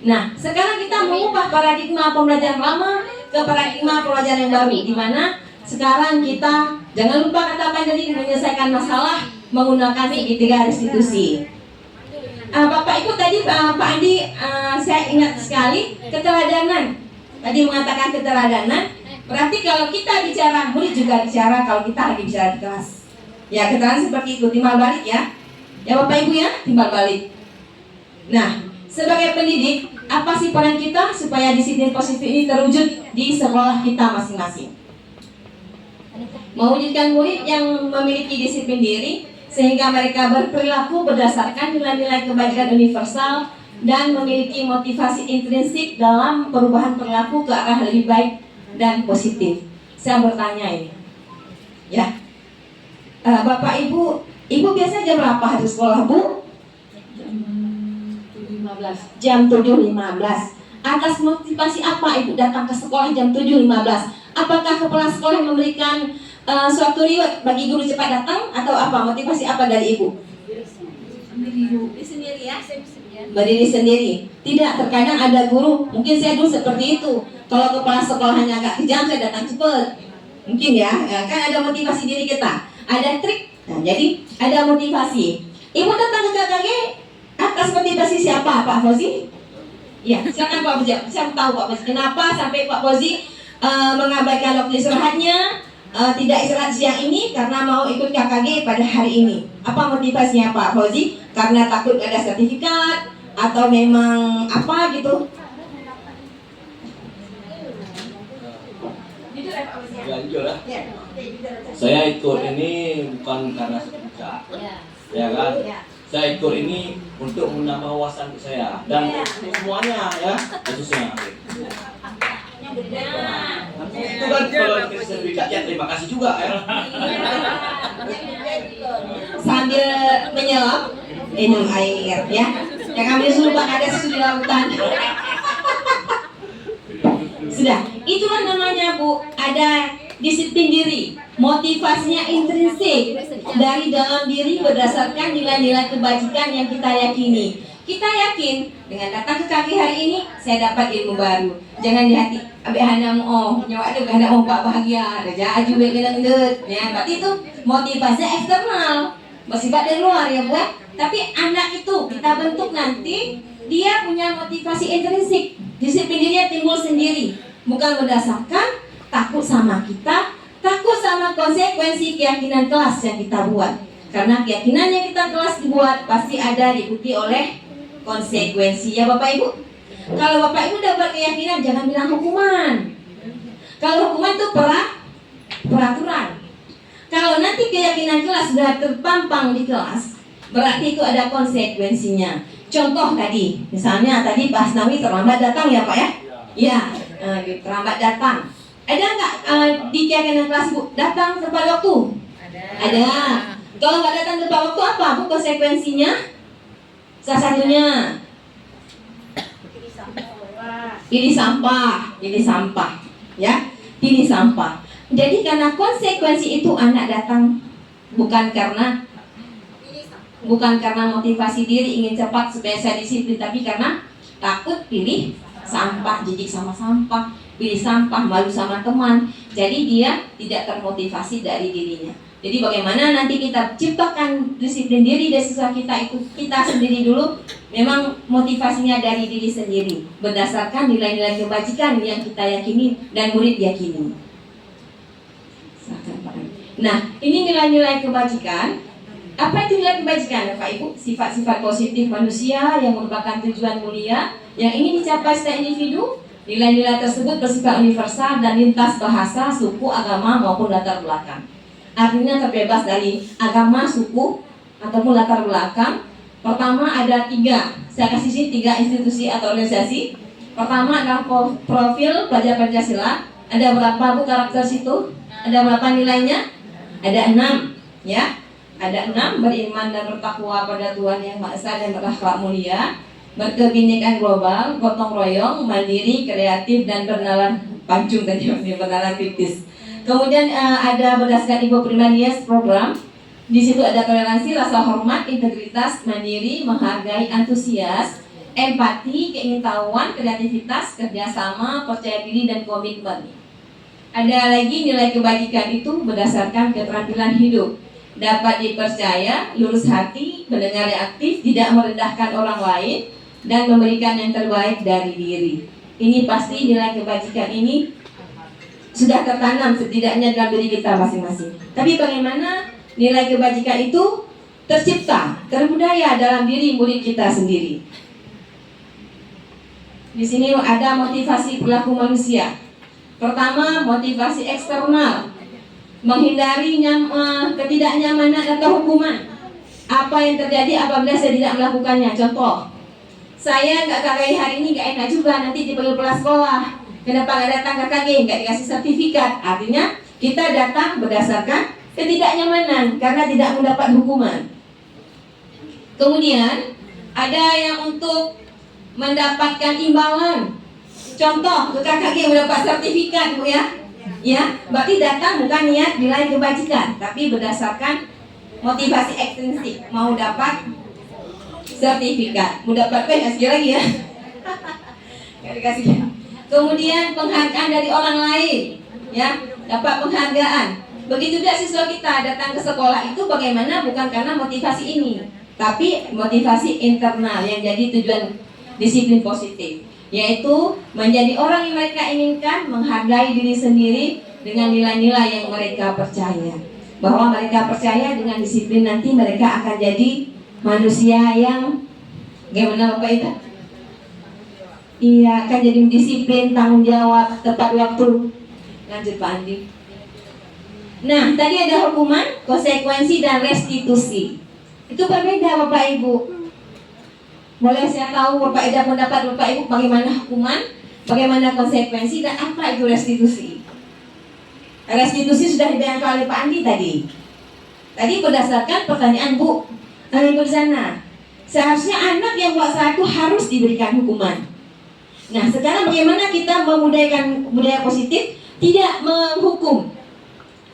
Nah, sekarang kita mengubah paradigma pembelajaran lama ke paradigma pembelajaran yang baru, di mana sekarang kita jangan lupa kata Pak tadi, menyelesaikan masalah menggunakan segitiga restitusi. Bapak Ibu tadi Pak Andi, saya ingat sekali keteladanan. Tadi mengatakan keteladanan, berarti kalau kita bicara, murid juga bicara kalau kita lagi bicara di kelas. Ya, keterangan seperti itu, timbal balik ya. Ya Bapak Ibu ya, timbal balik. Nah, sebagai pendidik, apa sih peran kita supaya disiplin positif ini terwujud di sekolah kita masing-masing? Mewujudkan murid yang memiliki disiplin diri sehingga mereka berperilaku berdasarkan nilai-nilai kebajikan universal dan memiliki motivasi intrinsik dalam perubahan perilaku ke arah lebih baik dan positif. Saya bertanya ini, ya, Bapak Ibu biasa jam berapa harus sekolah Bu? Jam 7.15. Atas motivasi apa Ibu datang ke sekolah jam 7.15? Apakah kepala sekolah memberikan suatu reward bagi guru cepat datang atau apa? Motivasi apa dari Ibu? Diri sendiri ya, berdiri sendiri. Tidak, terkadang ada guru, mungkin saya dulu seperti itu. Kalau kepala sekolahnya agak kejam, saya datang cepat. Mungkin ya, kan ada motivasi diri kita. Ada trik. Nah, jadi ada motivasi. Ibu datang ke KKG atas motivasi siapa, Pak Fauzi? Ya, silakan Pak Fauzi. Saya tahu Pak Fauzi. Kenapa sampai Pak Fauzi mengabaikan waktu istirahatnya, tidak istirahat siang ini karena mau ikut KKG pada hari ini. Apa motivasinya Pak Fauzi? Karena takut ada sertifikat atau memang apa gitu? Jujur ya. Saya ikut ini bukan karena sertifikat, ya kan? Saya ikut ini untuk menambah wawasan saya dan semuanya ya, khususnya. Itu kan kalau dikasih sertifikat ya terima kasih juga ya. Sambil menyelam minum air ya. Yang ambil sumpah ada susu di lautan. Sudah, itulah namanya Bu, ada disiplin diri. Motivasinya intrinsik dari dalam diri berdasarkan nilai-nilai kebajikan yang kita yakini. Kita yakin dengan datang ke kaki hari ini saya dapat ilmu baru. Jangan di hati abe hanam nyawa ada hanam pak bahagia, raja aju be genang-genang. Ya, berarti itu motivasi eksternal. Bersifat dari luar ya Bu. Tapi anak itu kita bentuk nanti dia punya motivasi intrinsik. Disiplin dirinya timbul sendiri, bukan berdasarkan takut sama kita, takut sama konsekuensi keyakinan kelas yang kita buat. Karena keyakinan yang kita kelas dibuat pasti ada diikuti oleh konsekuensi ya Bapak Ibu. Kalau Bapak Ibu dapat keyakinan jangan bilang hukuman. Kalau hukuman itu peraturan. Kalau nanti keyakinan kelas sudah terpampang di kelas, berarti itu ada konsekuensinya. Contoh tadi, misalnya tadi Pak Asnawi terlambat datang ya Pak ya? Ya, terlambat datang. Ada nggak di keyakinan kelas Bu datang tepat waktu? Ada. Kalau nggak datang tepat waktu apa Bu konsekuensinya? Salah satunya pilih sampah, ya, pilih sampah. Jadi karena konsekuensi itu anak datang bukan karena motivasi diri ingin cepat supaya saya disiplin, tapi karena takut pilih sampah, jijik sama sampah, pilih sampah, malu sama teman. Jadi dia tidak termotivasi dari dirinya. Jadi bagaimana nanti kita ciptakan disiplin diri dari siswa kita itu kita sendiri dulu. Memang motivasinya dari diri sendiri berdasarkan nilai-nilai kebajikan yang kita yakini dan murid yakini. Nah, ini nilai-nilai kebajikan. Apa itu nilai kebajikan, Bapak Ibu? Sifat-sifat positif manusia yang merupakan tujuan mulia yang ingin dicapai setiap individu. Nilai-nilai tersebut bersifat universal dan lintas bahasa, suku, agama maupun latar belakang. Artinya terbebas dari agama, suku, ataupun latar belakang. Pertama ada 3, saya kasih sini 3 institusi atau organisasi. Pertama adalah profil pelajar Pancasila. Ada berapa Bu karakter situ? Ada berapa nilainya? Ada 6, ya. Ada 6, beriman dan bertakwa pada Tuhan Yang Maha Esa dan berakhlak mulia, berkebinekaan global, gotong royong, mandiri, kreatif dan bernalar pancung tadi bernalar kritis. Kemudian ada berdasarkan Ibu Primarias program. Di situ ada toleransi, rasa hormat, integritas, mandiri, menghargai, antusias, empati, keingintahuan, kreativitas, kerjasama, percaya diri dan komitmen. Ada lagi nilai kebajikan itu berdasarkan keterampilan hidup, dapat dipercaya, lurus hati, mendengar yang aktif, tidak merendahkan orang lain, dan memberikan yang terbaik dari diri. Ini pasti nilai kebajikan ini sudah tertanam setidaknya dalam diri kita masing-masing. Tapi bagaimana nilai kebajikan itu tercipta, terbudaya dalam diri murid kita sendiri? Di sini ada motivasi perilaku manusia. Pertama, motivasi eksternal, menghindari ketidaknyamanan atau hukuman. Apa yang terjadi apabila saya tidak melakukannya? Contoh, saya nggak KKI hari ini nggak enak juga, nanti dipanggil kepala sekolah. Kenapa nggak datang KKG? Nggak dikasih sertifikat. Artinya kita datang berdasarkan ketidaknyamanan karena tidak mendapat hukuman. Kemudian ada yang untuk mendapatkan imbalan. Contoh, ke KKG mendapat sertifikat, Bu ya. Ya, berarti datang bukan niat nilai kebajikan, tapi berdasarkan motivasi ekstrinsik, mau dapat sertifikat, mau dapat kasih lagi ya. Nggak dikasih. Kemudian penghargaan dari orang lain, ya, dapat penghargaan. Begitu juga siswa kita datang ke sekolah itu bagaimana bukan karena motivasi ini, tapi motivasi internal yang jadi tujuan disiplin positif, yaitu menjadi orang yang mereka inginkan, menghargai diri sendiri dengan nilai-nilai yang mereka percaya. Bahwa mereka percaya dengan disiplin nanti mereka akan jadi manusia yang gimana Bapak itu? Iya, akan jadi disiplin, tanggung jawab, tepat waktu. Lanjut Pak Andi. Nah, tadi ada hukuman, konsekuensi dan restitusi. Itu berbeda Bapak Ibu. Boleh saya tahu Bapak Ida pendapat Bapak Ibu bagaimana hukuman, bagaimana konsekuensi, dan apa itu restitusi? Restitusi sudah dibayangkan oleh Pak Andi tadi. Tadi berdasarkan pertanyaan Bu Berzana. Seharusnya anak yang buat salah itu harus diberikan hukuman. Nah, sekarang bagaimana kita memudayakan budaya positif, tidak menghukum,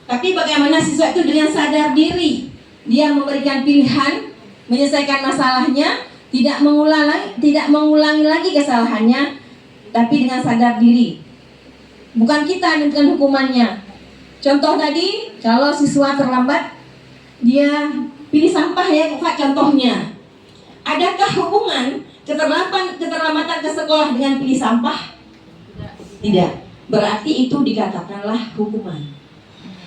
tapi bagaimana siswa itu dengan sadar diri, dia memberikan pilihan, menyelesaikan masalahnya, tidak mengulangi lagi kesalahannya, tapi dengan sadar diri. Bukan kita dengan hukumannya. Contoh tadi, kalau siswa terlambat, dia pilih sampah ya, Pak, contohnya. Adakah hubungan keterlambatan ke sekolah dengan pilih sampah? Tidak. Berarti itu dikatakanlah hukuman.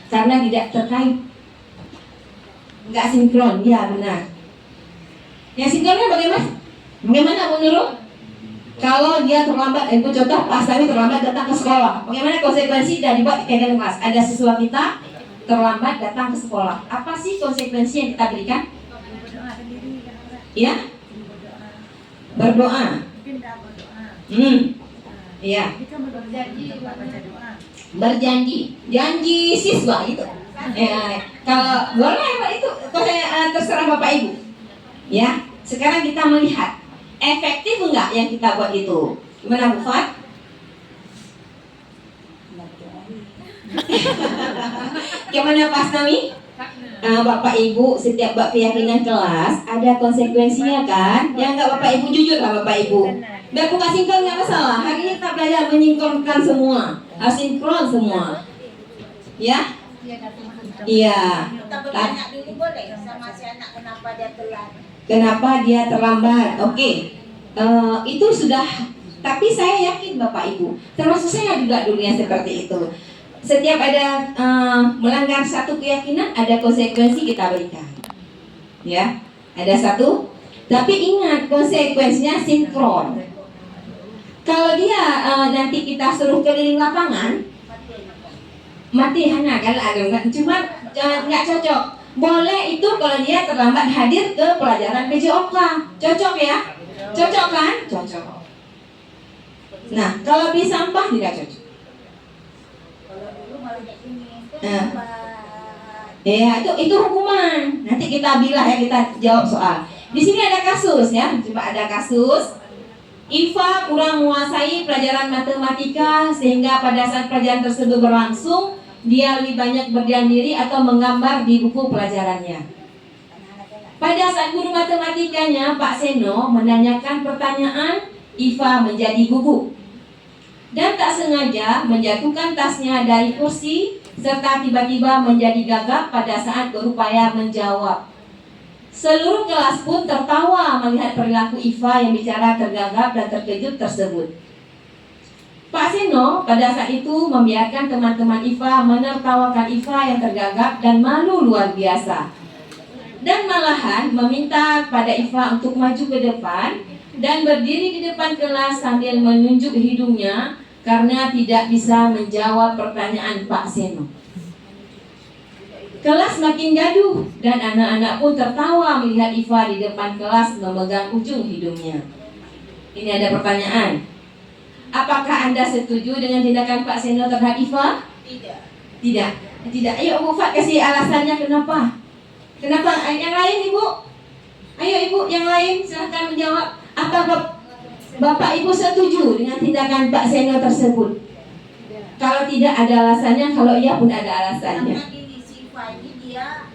Karena tidak terkait. Enggak sinkron, ya benar. Yang sinkronnya bagaimana? Bagaimana menurut? Kalau dia terlambat, itu contoh Pak Sami terlambat datang ke sekolah. Bagaimana konsekuensi dari buat kegiatan kelas? Ada siswa kita terlambat datang ke sekolah. Apa sih konsekuensi yang kita berikan? Ya? Berdoa. Iya. Berjanji. Janji siswa itu. Ya, kalau boleh Pak itu terserah Bapak Ibu. Ya, sekarang kita melihat efektif enggak yang kita buat itu. Gimana Bu Fat? Gimana Pak Sami? Bapak Ibu setiap bab keyakinan kelas ada konsekuensinya kan? Ya enggak Bapak Ibu, jujur lah Bapak Ibu. Biar bukan sinkron nggak masalah. Hari ini kita belajar menyinkronkan semua, harus sinkron semua. Ya? Iya. Kita bertanya dulu boleh sama si anak kenapa dia telat? Kenapa dia terlambat? Oke. Itu sudah. Tapi saya yakin Bapak Ibu, termasuk saya juga dulu yang seperti itu. Setiap ada melanggar satu keyakinan, ada konsekuensi kita berikan. Ya, ada satu. Tapi ingat konsekuensinya sinkron. Kalau dia nanti kita suruh keliling lapangan, mati hanya kalau ada cuma nggak cocok. Boleh itu kalau dia terlambat hadir ke pelajaran PJOK. Cocok ya? Cocok kan? Cocok. Nah, kalau beli sampah tidak cocok. Kalau dulu malah kayak gini. Nah. Ya, itu hukuman. Nanti kita bilah ya, kita jawab soal. Di sini ada kasus ya, coba ada kasus. Iva kurang menguasai pelajaran matematika sehingga pada saat pelajaran tersebut berlangsung, dia lebih banyak berdiam diri atau menggambar di buku pelajarannya. Pada saat guru matematikanya, Pak Seno, menanyakan pertanyaan, Iva menjadi gugup dan tak sengaja menjatuhkan tasnya dari kursi serta tiba-tiba menjadi gagap pada saat berupaya menjawab. Seluruh kelas pun tertawa melihat perilaku Iva yang bicara tergagap dan terkejut tersebut. Pak Seno pada saat itu membiarkan teman-teman Iva menertawakan Iva yang tergagap dan malu luar biasa. Dan malahan meminta pada Iva untuk maju ke depan dan berdiri di depan kelas sambil menunjuk hidungnya karena tidak bisa menjawab pertanyaan Pak Seno. Kelas makin gaduh dan anak-anak pun tertawa melihat Iva di depan kelas memegang ujung hidungnya. Ini ada pertanyaan. Apakah Anda setuju dengan tindakan Pak Seno terhadap Iva? Tidak. Tidak. Ayo Bu Fat kasih alasannya kenapa? Kenapa? Yang lain Ibu? Ayo Ibu yang lain silahkan menjawab. Apakah Bapak Ibu setuju dengan tindakan Pak Seno tersebut? Kalau tidak ada alasannya, kalau iya pun ada alasannya. Karena gini, si Iva ini dia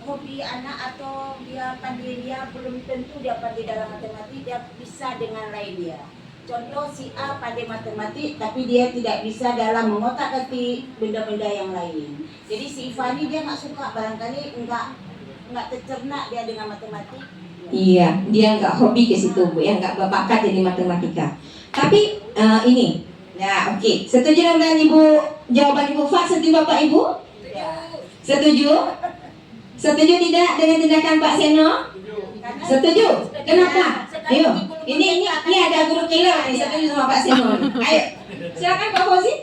hobi anak atau dia pandai, dia belum tentu dia pandai dalam matematik, dia bisa dengan lain dia. Contoh si A pandai matematik tapi dia tidak bisa dalam mengotak-atik benda-benda yang lain. Jadi si Iva ini dia nggak suka, barangkali nggak tercerna dia dengan matematik. Iya, dia nggak hobi ke situ Bu, ya nggak berbakat jadi matematika. Tapi ini, ya oke. Setuju dengan Ibu jawaban Ibu Fat? Setuju Bapak Ibu? Setuju? Setuju tidak dengan tindakan Pak Seno? Setuju? Kenapa? Ayo, ini ada guru killer nih, setuju sama Pak Seno. Ayo, silakan Pak Fauzi.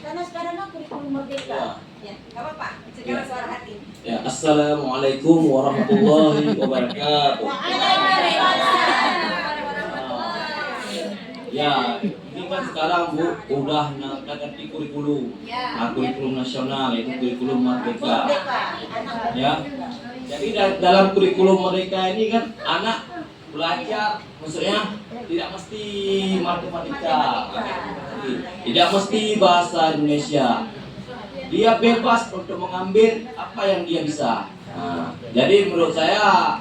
Karena sekarang kan kurikulum merdeka. Ya, nggak apa-apa. Sekarang suara hati. Ya, assalamualaikum warahmatullahi wabarakatuh. Ya, ini kan sekarang Bu udah ganti kurikulum, kurikulum nasional yaitu kurikulum merdeka. Ya, jadi dalam kurikulum merdeka ini kan anak belajar, maksudnya tidak mesti matematika, tidak mesti bahasa Indonesia. Dia bebas untuk mengambil apa yang dia bisa. Nah, jadi menurut saya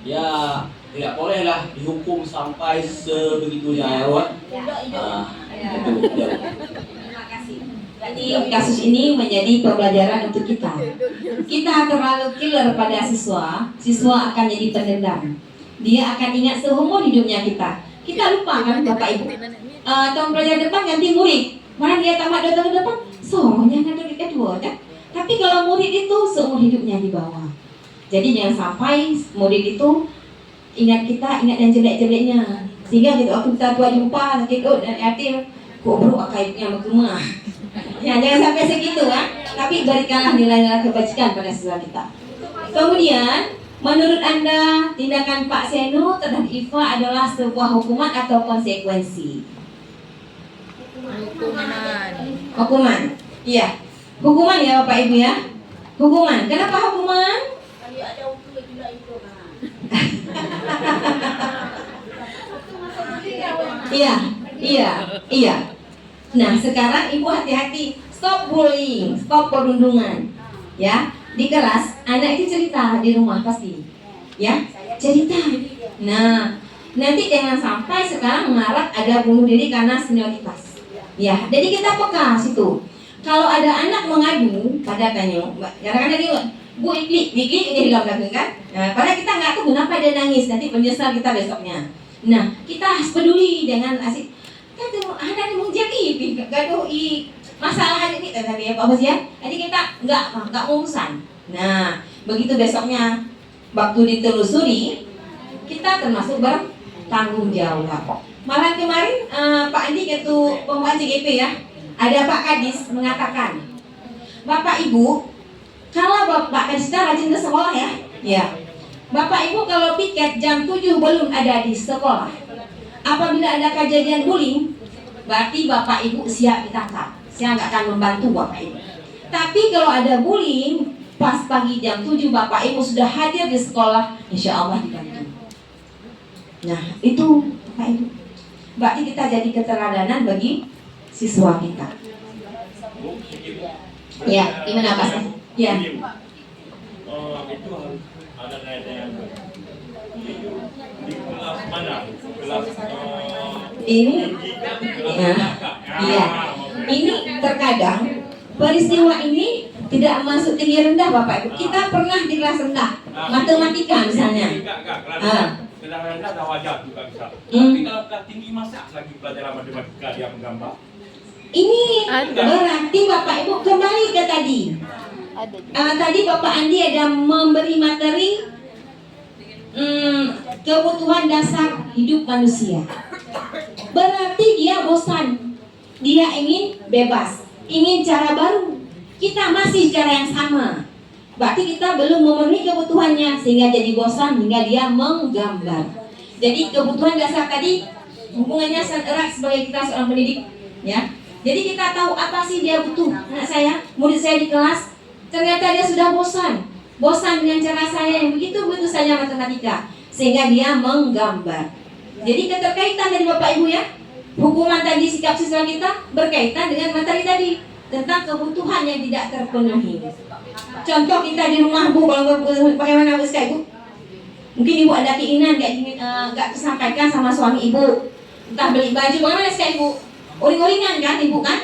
ya tidak bolehlah dihukum sampai sebegitunya ya, Wak. Itu ya. Terima kasih. Jadi kasus ini menjadi pembelajaran untuk kita. Kita terlalu killer pada siswa, siswa akan jadi pendendam. Dia akan ingat seumur hidupnya kita. Kita lupa kan Bapak Ibu. Tahun pelajaran depan ganti murid. Mana dia tamat 2 tahun depan? Soalnya ada kedua kan? Tapi kalau murid itu seumur hidupnya di bawah. Jadi jangan sampai murid itu ingat kita, ingat yang jelek-jeleknya. Sehingga gitu, waktu kita tua jumpa sakit dan yatim, kok bro akaibnya berkemah. Ya jangan sampai segitu kan? Tapi berikanlah nilai-nilai kebajikan pada siswa kita. Kemudian, menurut Anda tindakan Pak Seno terhadap Iva adalah sebuah hukuman atau konsekuensi? Hukuman. Iya. Hukuman ya Bapak Ibu ya. Hukuman. Kenapa hukuman? Kalau ada hukum juga itu kan. Iya. Nah, sekarang Ibu hati-hati. Stop bullying, stop perundungan. Ya, di kelas anak itu cerita di rumah pasti. Ya, cerita. Nah, nanti jangan sampai sekarang mengarah ada bunuh diri karena senioritas. Ya, jadi kita peka situ. Kalau ada anak mengadu pada Tanyo, kadang-kadang dia, Bu Ikli ini di belakang kan? Nah, karena kita nggak tahu kenapa dia nangis, nanti menyesal kita besoknya. Nah, kita harus peduli dengan asik. Kan ada yang menjadi gaduh masalah hari ini tadi ya Pak Bos ya. Jadi kita nggak urusan. Nah, begitu besoknya waktu ditelusuri, kita termasuk bertanggung jawab. Malah kemarin Pak Andi ketua pembuat CGP ya, ada Pak Kadis mengatakan, Bapak Ibu, kalau Bapak Kadis kita rajin ke sekolah ya, Bapak Ibu kalau piket jam 7 belum ada di sekolah, Apabila ada kejadian bullying, berarti Bapak Ibu siap ditangkap. Saya nggak akan membantu Bapak Ibu. Tapi kalau ada bullying, pas pagi jam 7 Bapak Ibu sudah hadir di sekolah, insya Allah dibantu. Nah, itu Bapak Ibu. Berarti kita jadi keteladanan bagi siswa kita. Ya, gimana Pak? Ya. Itu harus ada kaitannya di kelas mana? Kelas Ini, iya. Ini terkadang peristiwa ini tidak masuk tinggi rendah Bapak Ibu. Kita pernah di kelas rendah, matematika misalnya. kelas rendah dah wajar juga bisa. Tapi kalau kelas tinggi masa lagi pelajaran matematika dia menggambar? Ini berarti Bapak Ibu kembali ke tadi. Tadi Bapak Andi ada memberi materi kebutuhan dasar hidup manusia. Berarti dia bosan, dia ingin bebas, ingin cara baru. Kita masih cara yang sama. Berarti kita belum memenuhi kebutuhannya sehingga jadi bosan hingga dia menggambar. Jadi kebutuhan dasar tadi hubungannya sangat erat sebagai kita seorang pendidik, ya. Jadi kita tahu apa sih dia butuh. Anak saya, murid saya di kelas, ternyata dia sudah bosan dengan cara saya yang begitu saja matematika, sehingga dia menggambar. Jadi keterkaitan dari Bapak Ibu ya, hukuman tadi sikap siswa kita berkaitan dengan materi tadi tentang kebutuhan yang tidak terpenuhi. Contoh kita di rumah Bu, bagaimana Bu Ibu? Mungkin Ibu ada keinginan gak tersampaikan sama suami Ibu, entah beli baju, bagaimana Ibu? Uring-uringan kan Ibu kan?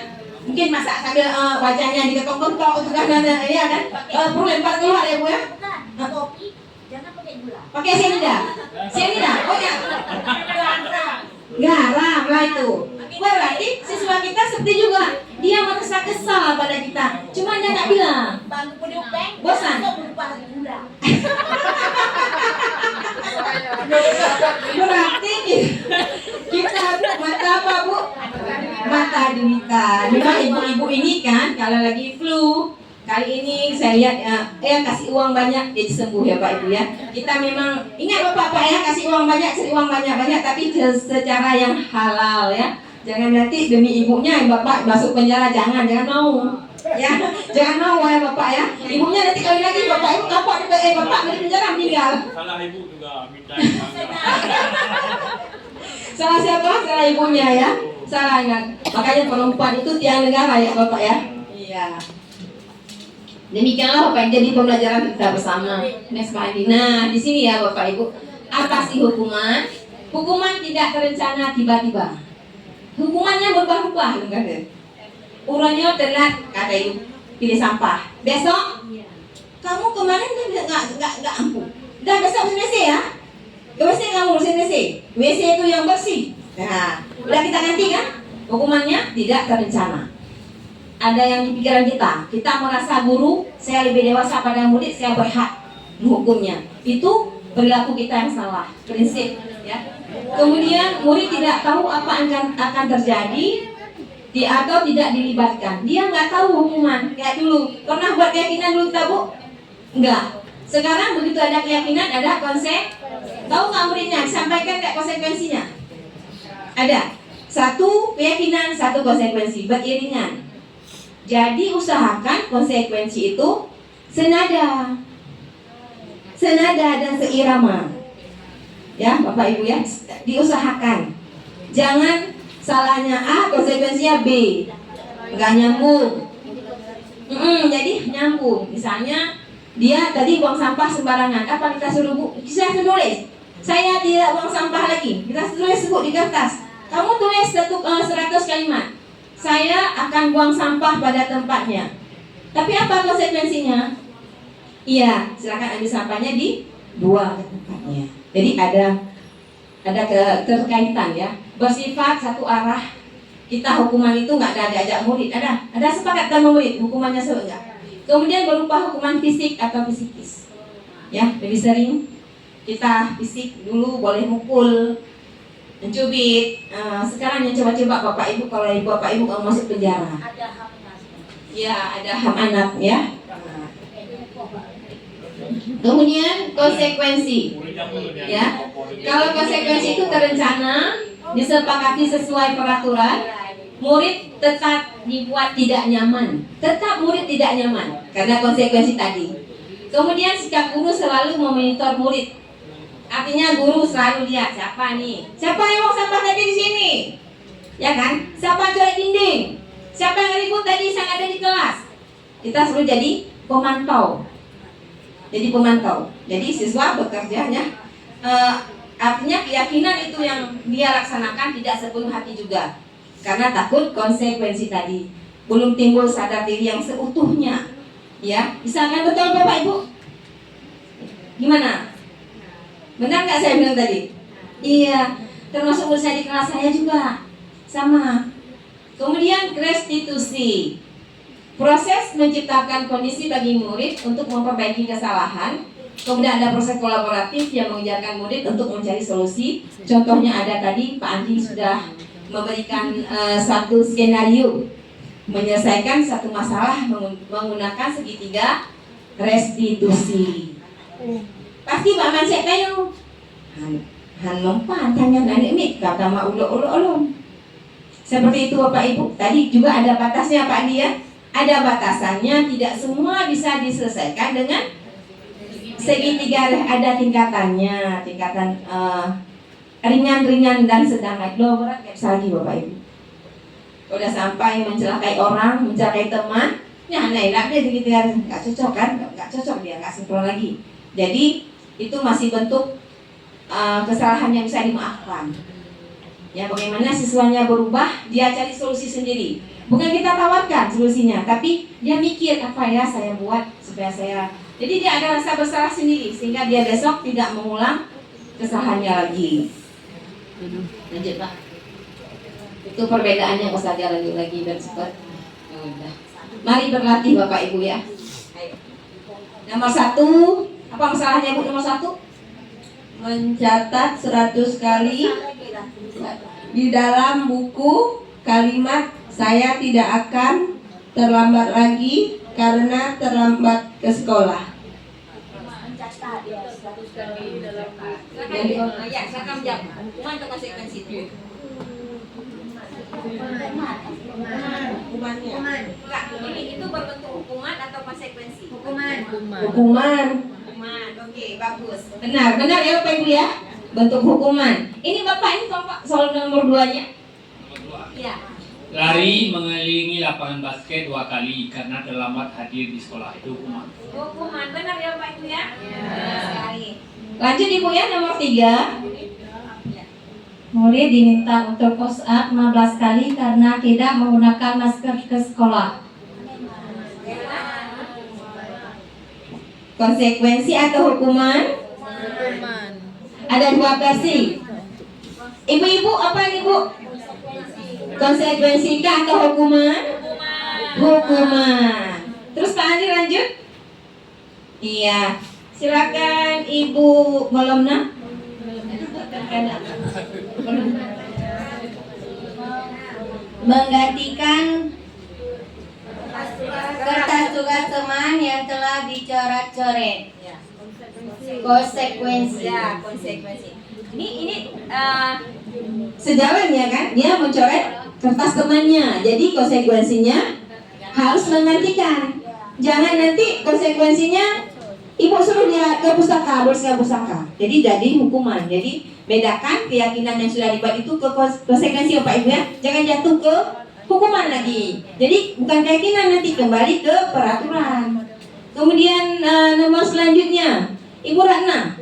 Mungkin masak sambil wajahnya diketok-ketok itu kan, ya kan? Perlu lempar keluar ya Bu ya? Kopi, jangan pakai gula. Pakai sianida, oh ya. Garam lah itu. Berarti siswa kita seperti juga, dia merasa kesal pada kita, cuma dia nggak bilang. Bosan. Berarti kita mata apa Bu? Mata duitan. Memang ibu-ibu ini kan kalau lagi flu, kali ini saya lihat kasih uang banyak jadi sembuh ya Pak Ibu ya. Kita memang ingat Bapak ya, kasih uang banyak, cari uang banyak-banyak tapi secara yang halal ya. Jangan nanti demi ibunya Bapak masuk penjara, jangan mau. Ya, jangan mau ya Bapak ya. Ibunya nanti kali lagi Bapak Ibu Bapak di penjara meninggal. Salah ibu juga minta. Salah siapa? Salah ibunya ya. Salah ingat. Makanya perempuan itu tiang negara ya Bapak ya. Iya. Demikianlah Bapak, jadi pembelajaran kita bersama. Nah, di sini ya Bapak Ibu, apa sih hukuman? Hukuman tidak terencana tiba-tiba. Hukumannya berubah-ubah, Urannya telat, kata Ibu, pilih sampah. Besok, kamu kemarin nggak ampuh. Udah besok WC ya. WC kamu bersihin WC. WC itu yang bersih. Nah, udah kita ganti kan? Hukumannya tidak terencana. Ada yang di pikiran kita merasa guru, saya lebih dewasa pada murid, saya berhak menghukumnya. Itu perilaku kita yang salah, prinsip ya. Kemudian murid tidak tahu apa akan terjadi atau tidak dilibatkan. Dia nggak tahu hukuman. Kayak dulu, pernah buat keyakinan dulu kita Bu? Enggak. Sekarang begitu ada keyakinan, ada tahu nggak muridnya? Sampaikan nggak konsekuensinya? Ada. Satu keyakinan, satu konsekuensi, beriringan. Jadi usahakan konsekuensi itu senada dan seirama. Ya Bapak Ibu ya, diusahakan. Jangan salahnya A, konsekuensinya B, nggak nyambung. Jadi nyambung. Misalnya dia tadi buang sampah sembarangan, apa kita suruh Bu? Saya tulis, saya tidak buang sampah lagi. Kita tulis Bu di kertas. Kamu tulis 100 kalimat. Saya akan buang sampah pada tempatnya. Tapi apa konsekuensinya? Iya, silakan ambil sampahnya dibuang ke tempatnya. Jadi ada keterkaitan ya. Bersifat satu arah. Kita hukuman itu nggak ada diajak murid. Ada sepakat sama murid hukumannya enggak. Kemudian berupa hukuman fisik atau psikis. Ya, lebih sering kita fisik dulu boleh mukul, mencubit. Sekarang yang coba-coba Bapak Ibu, kalau Bapak Ibu mau masuk penjara. Ya, ada HAM anak ya. Kemudian konsekuensi. Ya. Kalau konsekuensi itu terencana, disepakati sesuai peraturan, murid tetap dibuat tidak nyaman. Tetap murid tidak nyaman karena konsekuensi tadi. Kemudian sikap guru selalu memonitor murid. Artinya guru selalu lihat siapa nih, siapa yang mau sampah tadi di sini, ya kan? Siapa coret dinding, siapa yang ribut tadi yang ada di kelas. Kita selalu jadi pemantau. Jadi siswa bekerjanya artinya keyakinan itu yang dia laksanakan tidak sepenuh hati juga karena takut konsekuensi tadi. Belum timbul sadar diri yang seutuhnya. Ya, misalkan betul Bapak Ibu? Gimana? Benar nggak saya bilang tadi? Iya, termasuk urusan di kelas saya juga sama. Kemudian restitusi. Proses menciptakan kondisi bagi murid untuk memperbaiki kesalahan. Kemudian ada proses kolaboratif yang mengajarkan murid untuk mencari solusi. Contohnya ada tadi Pak Andi sudah memberikan satu skenario menyelesaikan satu masalah menggunakan segitiga restitusi. Pasti Pak Mansek kayu. Han mempan tanya nani mit kata ma ulo. Seperti itu Bapak Ibu. Tadi juga ada batasnya Pak Andi ya. Ada batasannya, tidak semua bisa diselesaikan dengan segitiga, ada tingkatannya, tingkatan ringan dan sedang, low berat kayak bisa lagi Bapak Ibu. Udah sampai mencelakai orang, mencelakai teman, ya naik dia segitiga nggak cocok kan, nggak cocok dia, nggak sinkron lagi. Jadi itu masih bentuk kesalahan yang bisa dimaafkan. Ya bagaimana siswanya berubah, dia cari solusi sendiri. Bukan kita tawarkan solusinya, tapi dia mikir apa ya saya buat supaya saya. Jadi dia ada rasa bersalah sendiri sehingga dia besok tidak mengulang kesalahannya lagi. Lanjut Pak. Itu perbedaannya nggak usah dialami lagi dan cepat. Ya udah. Mari berlatih Bapak Ibu ya. Ayo. Nomor 1, apa masalahnya Bu nomor 1? Mencatat 100 kali di dalam buku kalimat saya tidak akan terlambat lagi karena terlambat ke sekolah. Mencatat ya 100 kali dalam Jadi, ya, silakan jawab. Hukuman atau konsekuensi itu? Hukumannya. Enggak, ini itu berbentuk hukuman atau konsekuensi? Hukuman. Oke, bagus. Benar ya Bapak Ibu ya. Bentuk hukuman. Ini Bapak ini soal nomor 2-nya. Ya. Lari mengelilingi lapangan basket 2 kali karena terlambat hadir di sekolah, itu hukuman. Hukuman, benar ya Bapak Ibu ya? Benar sekali. Lanjut Ibu ya, nomor 3. Murid diminta untuk push up 15 kali karena tidak menggunakan masker ke sekolah. Konsekuensi atau hukuman? Ada 2 versi. Ibu-ibu apa nih Bu? Konsekuensi kah atau hukuman? Hukuman. Terus Pak Andi lanjut? Iya. Silakan Ibu Molomna. Menggantikan kertas tugas teman yang telah dicoret-coret. Konsekuensi. Ya, konsekuensi. Ini sejalan ya kan? Dia mencoret kertas temannya. Jadi konsekuensinya harus menggantikan. Jangan nanti konsekuensinya Ibu suruh dia ke pustaka, bersih pustaka. Jadi hukuman. Jadi bedakan keyakinan yang sudah dibuat itu ke konsekuensi Bapak Ibu ya. Jangan jatuh ke hukuman lagi. Jadi bukan keyakinan, nanti kembali ke peraturan. Kemudian nomor selanjutnya Ibu Ratna.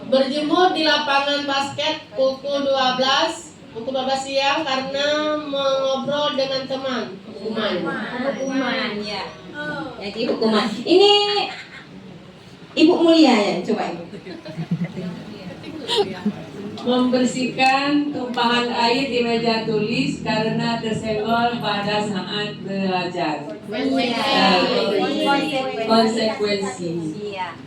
Berjemur di lapangan basket pukul 12 siang karena mengobrol dengan teman. Hukuman ya. Jadi hukuman. Ini Ibu Mulia ya, coba Ibu. Membersihkan tumpahan air di meja tulis karena tersenggol pada saat belajar. Konsekuensi. Iya.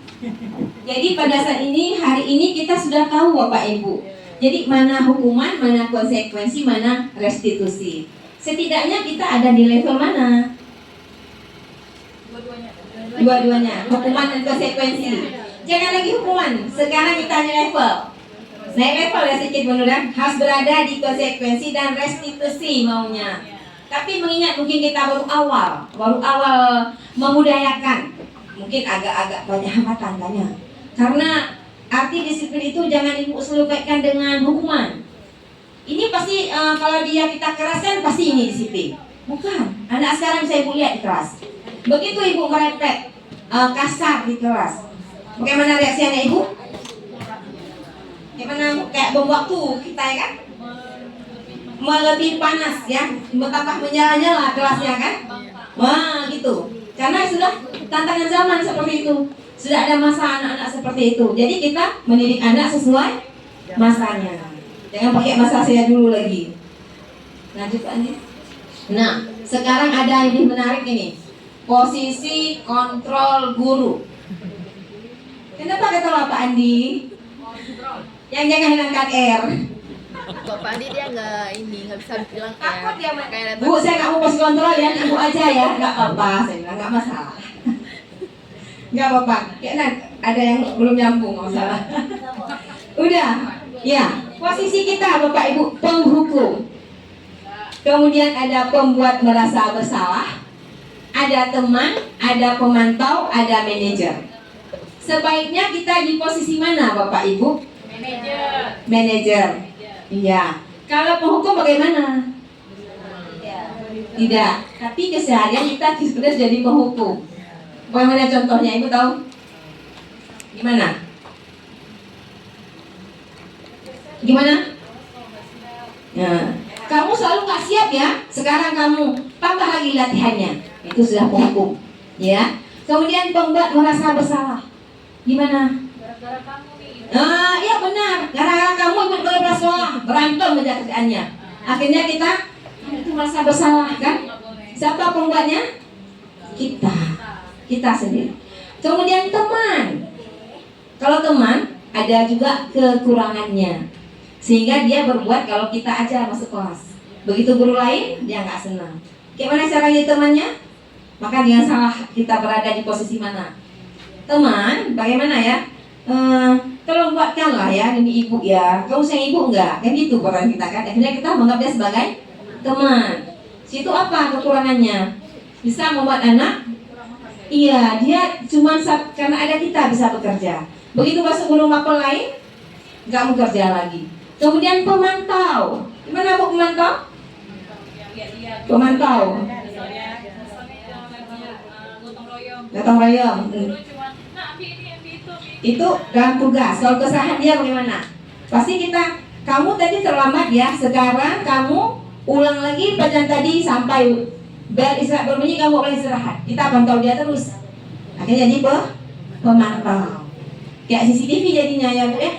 Jadi pada saat ini, hari ini kita sudah tahu Bapak Ibu. Jadi mana hukuman, mana konsekuensi, mana restitusi. Setidaknya kita ada di level mana? Dua-duanya, hukuman dan konsekuensi. Jangan lagi hukuman, sekarang kita naik level. Naik level ya sedikit menurut, harus berada di konsekuensi dan restitusi maunya. Tapi mengingat mungkin kita baru awal memudayakan, mungkin agak-agak banyak hambatan banyak. Karena arti disiplin itu jangan ibu selalu kaitkan dengan hukuman. Ini pasti kalau dia kita keraskan pasti ini disiplin. Bukan. Anak sekarang bisa ibu lihat di kelas. Begitu ibu merepet kasar di kelas, bagaimana reaksi anak ibu? Bagaimana kayak bom waktu kita ya kan? Lebih panas ya, betapa menyala-nyala kelasnya kan? Wah gitu. Karena sudah tantangan zaman seperti itu. Sudah ada masa anak-anak seperti itu. Jadi kita mendidik anak sesuai masanya. Jangan pakai masa saya dulu lagi. Lanjut Andi. Nah, sekarang ada yang lebih menarik ini. Posisi kontrol guru. Kenapa kata Bapak Andi? Yang jangan hilangkan R. Bapak Andi dia nggak bisa bilang Takut dia Bu, saya nggak mau posisi kontrol ya, ibu aja ya, nggak apa-apa. Saya bilang nggak masalah. Nggak apa-apa. Kayaknya ada yang belum nyambung, nggak masalah. Udah, ya. Posisi kita Bapak Ibu penghukum. Kemudian ada pembuat merasa bersalah, ada teman, ada pemantau, ada manajer. Sebaiknya kita di posisi mana Bapak Ibu? manajer. Manajer. Iya. Kalau penghukum bagaimana? Tidak. Tapi keseharian kita sudah jadi penghukum. Bagaimana contohnya Ibu tahu? Gimana? Gimana? Nah, kamu selalu nggak siap ya. Sekarang kamu tambah lagi latihannya. Itu sudah penghukum, ya. Kemudian pembuat merasa bersalah. Gimana? Gara-gara kamu nih. Iya benar. Gara-gara kamu ikut kelas sekolah, berantem aja kerjaannya. Akhirnya kita itu merasa bersalah kan? Siapa pembuatnya? Kita sendiri. Kemudian teman. Kalau teman ada juga kekurangannya. Sehingga dia berbuat kalau kita aja masuk kelas. Begitu guru lain, dia nggak senang. Gimana caranya temannya? Maka dia salah kita berada di posisi mana. Teman, bagaimana ya? Tolong buatkanlah ya demi ibu ya. Kau sayang ibu enggak? Kan gitu peran kita kan. Akhirnya kita menganggap dia sebagai teman. Situ apa kekurangannya? Bisa membuat anak? Iya, dia cuma karena ada kita bisa bekerja. Begitu masuk guru mapel lain, nggak mau kerja lagi. Kemudian pemantau. Gimana Bu pemantau? Pemantau. Gotong royong. Itu dalam tugas. Kalau kesalahan dia bagaimana? Pasti kamu tadi terlambat ya. Sekarang kamu ulang lagi pelajaran tadi sampai bel istirahat berbunyi, kamu boleh istirahat. Kita pantau dia terus. Akhirnya jadi pemantau. Kayak CCTV jadinya ya Bu ya.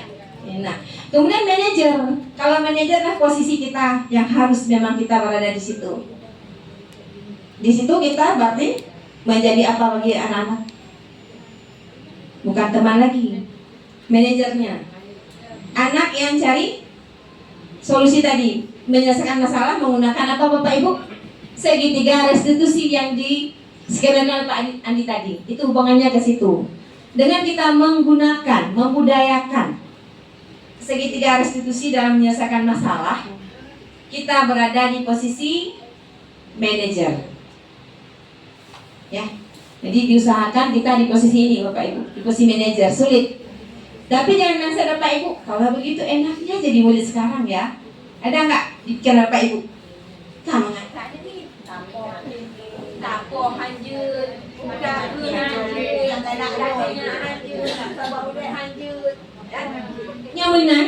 Nah, kemudian manajer. Kalau manajer lah posisi kita yang harus memang kita berada di situ. Di situ kita berarti menjadi apa bagi anak-anak? Bukan teman lagi, manajernya. Anak yang cari solusi tadi, menyelesaikan masalah menggunakan apa Bapak Ibu? Segitiga restitusi yang diskenario Pak Andi tadi. Itu hubungannya ke situ. Dengan kita menggunakan, membudayakan segitiga restitusi dalam menyelesaikan masalah, kita berada di posisi manajer. Ya, jadi diusahakan kita di posisi ini Bapak Ibu, di posisi manajer. Sulit, tapi jangan merasa Bapak Ibu kalau begitu enaknya jadi murid sekarang ya. Ada nggak di pikiran Bapak Ibu? Kamu ngatanya nih, tapo hanjut, udah hanjut, yang tak nak hanjut, sabar udah hanjut. Nyamanan?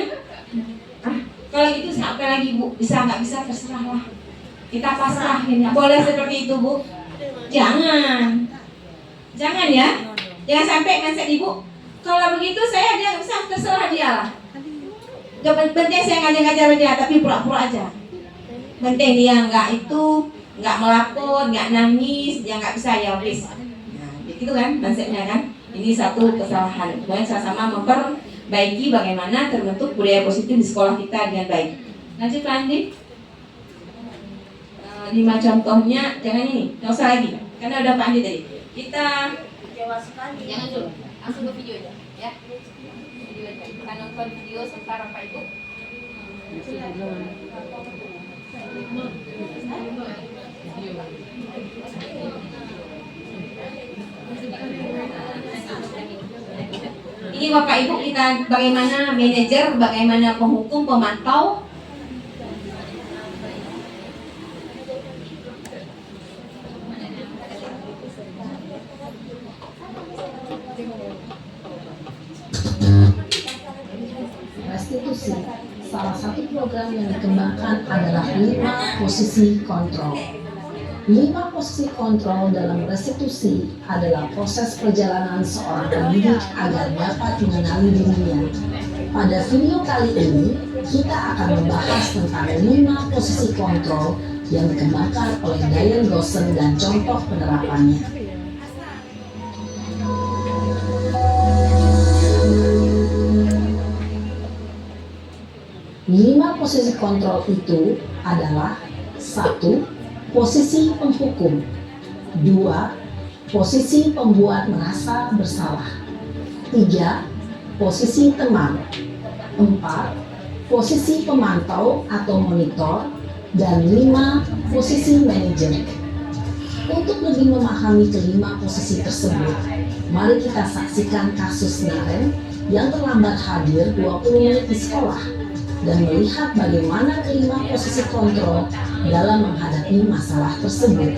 Kalau gitu sampai lagi Bu, bisa nggak bisa terserah lah. Kita pasrah ini. Boleh seperti itu Bu? Jangan ya. Jangan sampai mindset Ibu. Kalau begitu dia nggak bisa, terserah dia lah. Gak penting saya ngajar-ngajar dia, tapi pura-pura aja. Penting dia nggak melapor, nggak nangis, dia nggak bisa ya wis. Nah, gitu kan mindsetnya kan. Ini satu kesalahan. Kemudian sama-sama memperbaiki bagaimana terbentuk budaya positif di sekolah kita dengan baik. Lanjut Pak Andi. 5 contohnya, jangan ini, nggak usah lagi, karena udah Pak Andi tadi. Kita kecewa sekali. Jangan dulu, langsung ke video aja, ya. Video aja. Kita nonton video sekarang Pak Ibu. Ini Bapak Ibu, kita bagaimana manajer, bagaimana penghukum, pemantau. Restitusi, salah satu program yang dikembangkan adalah 5 posisi kontrol. 5 posisi kontrol dalam restitusi adalah proses perjalanan seorang pendidik agar dapat mengenali dirinya. Pada video kali ini, kita akan membahas tentang 5 posisi kontrol yang dikembangkan oleh Diane Gossen dan contoh penerapannya. 5 posisi kontrol itu adalah 1. Posisi penghukum. 2. Posisi pembuat merasa bersalah. 3. Posisi teman. 4. Posisi pemantau atau monitor. Dan 5. Posisi manajer. Untuk lebih memahami kelima posisi tersebut, mari kita saksikan kasus Naren yang terlambat hadir 20 menit di sekolah dan melihat bagaimana kelima posisi kontrol dalam menghadapi masalah tersebut.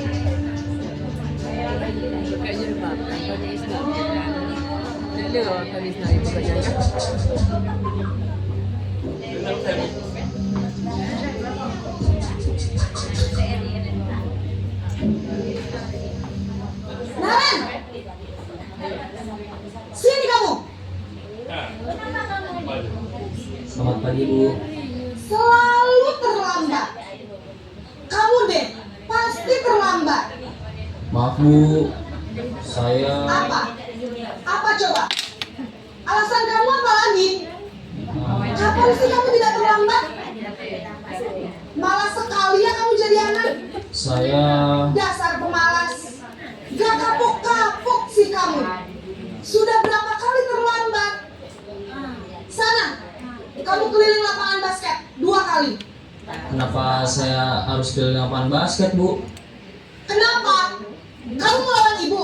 Naren! Sini kamu! Selamat pagi, Bu. Selalu terlambat. Kamu deh, pasti terlambat. Maaf, Bu. Saya... Apa? Apa coba? Alasan kamu apa lagi? Kapan sih kamu tidak terlambat? Malas sekali ya kamu jadi anak. Saya... Dasar pemalas. Gak kapok-kapok sih kamu. Sudah berapa kali terlambat? Sana, kamu keliling lapangan basket 2 kali. Kenapa saya harus keliling lapangan basket, Bu? Kenapa? Kamu melawan ibu.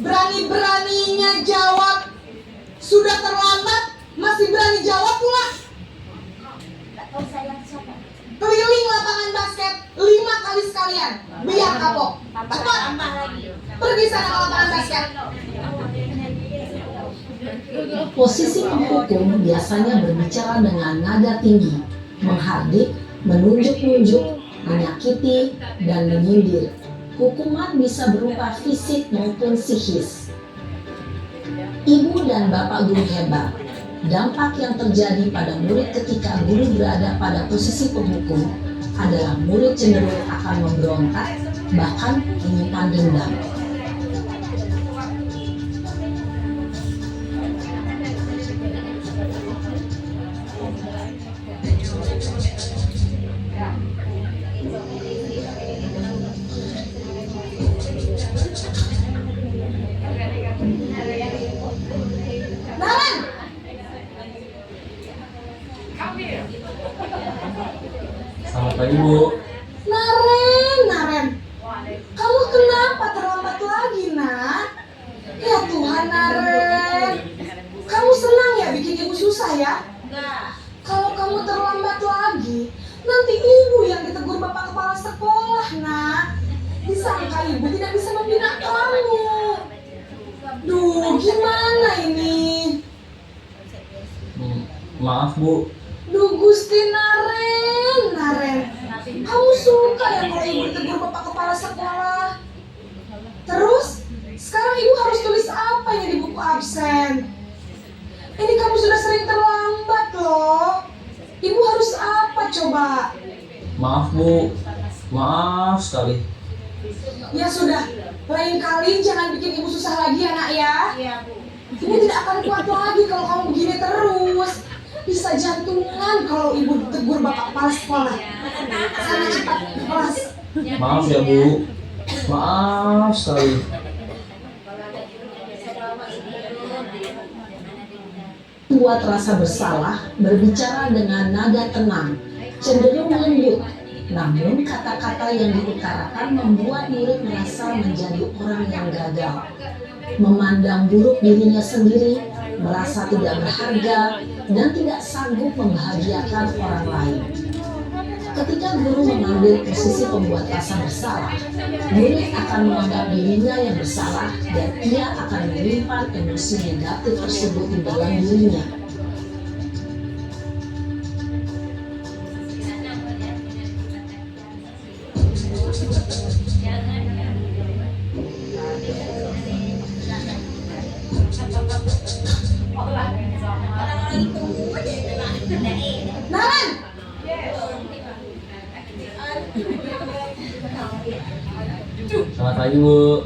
Berani-beraninya jawab. Sudah terlambat, masih berani jawab pula. Keliling lapangan basket 5 kali sekalian. Biar kapok. Cepat. Pergi sana ke lapangan basket. Posisi penghukum biasanya berbicara dengan nada tinggi, menghardik, menunjuk-nunjuk, menyakiti, dan menyindir. Hukuman bisa berupa fisik maupun psikis. Ibu dan bapak guru hebat. Dampak yang terjadi pada murid ketika guru berada pada posisi penghukum adalah murid cenderung akan memberontak, bahkan menyimpan dendam. Naren! Selamat pagi, Bu. Naren. Kamu kenapa terlambat lagi, nak? Ya Tuhan, Naren. Kamu senang ya bikin ibu susah ya? Kalau kamu terlambat lagi, nanti ibu yang ditegur bapak kepala sekolah, nak. Disangka ibu tidak bisa membina kamu. Duh, gimana ini? Maaf, Bu. Duh, Gusti Naren. Kamu suka ya kalau ibu ditegur bapak kepala sekolah? Terus, sekarang ibu harus tulis apa ya di buku absen? Ini kamu sudah sering terlambat loh. Ibu harus apa coba? Maaf, Bu. Maaf sekali. Ya sudah, lain kali jangan bikin ibu susah lagi ya nak ya. Iya, Bu. Ibu tidak akan kuat lagi kalau kamu begini terus. Bisa jantungan kalau ibu ditegur bapak kepala sekolah. Sana cepat ke kelas. Maaf ya, Bu. Maaf sekali. Membuat rasa bersalah berbicara dengan nada tenang, cenderung lembut. Namun kata-kata yang diutarakan membuat murid merasa menjadi orang yang gagal, memandang buruk dirinya sendiri, merasa tidak berharga, dan tidak sanggup membahagiakan orang lain. Ketika guru mengambil posisi pembuat rasa bersalah, murid akan menganggap dirinya yang bersalah dan ia akan menyimpan emosi negatif tersebut di dalam dirinya. Naran! Selamat pagi Bu.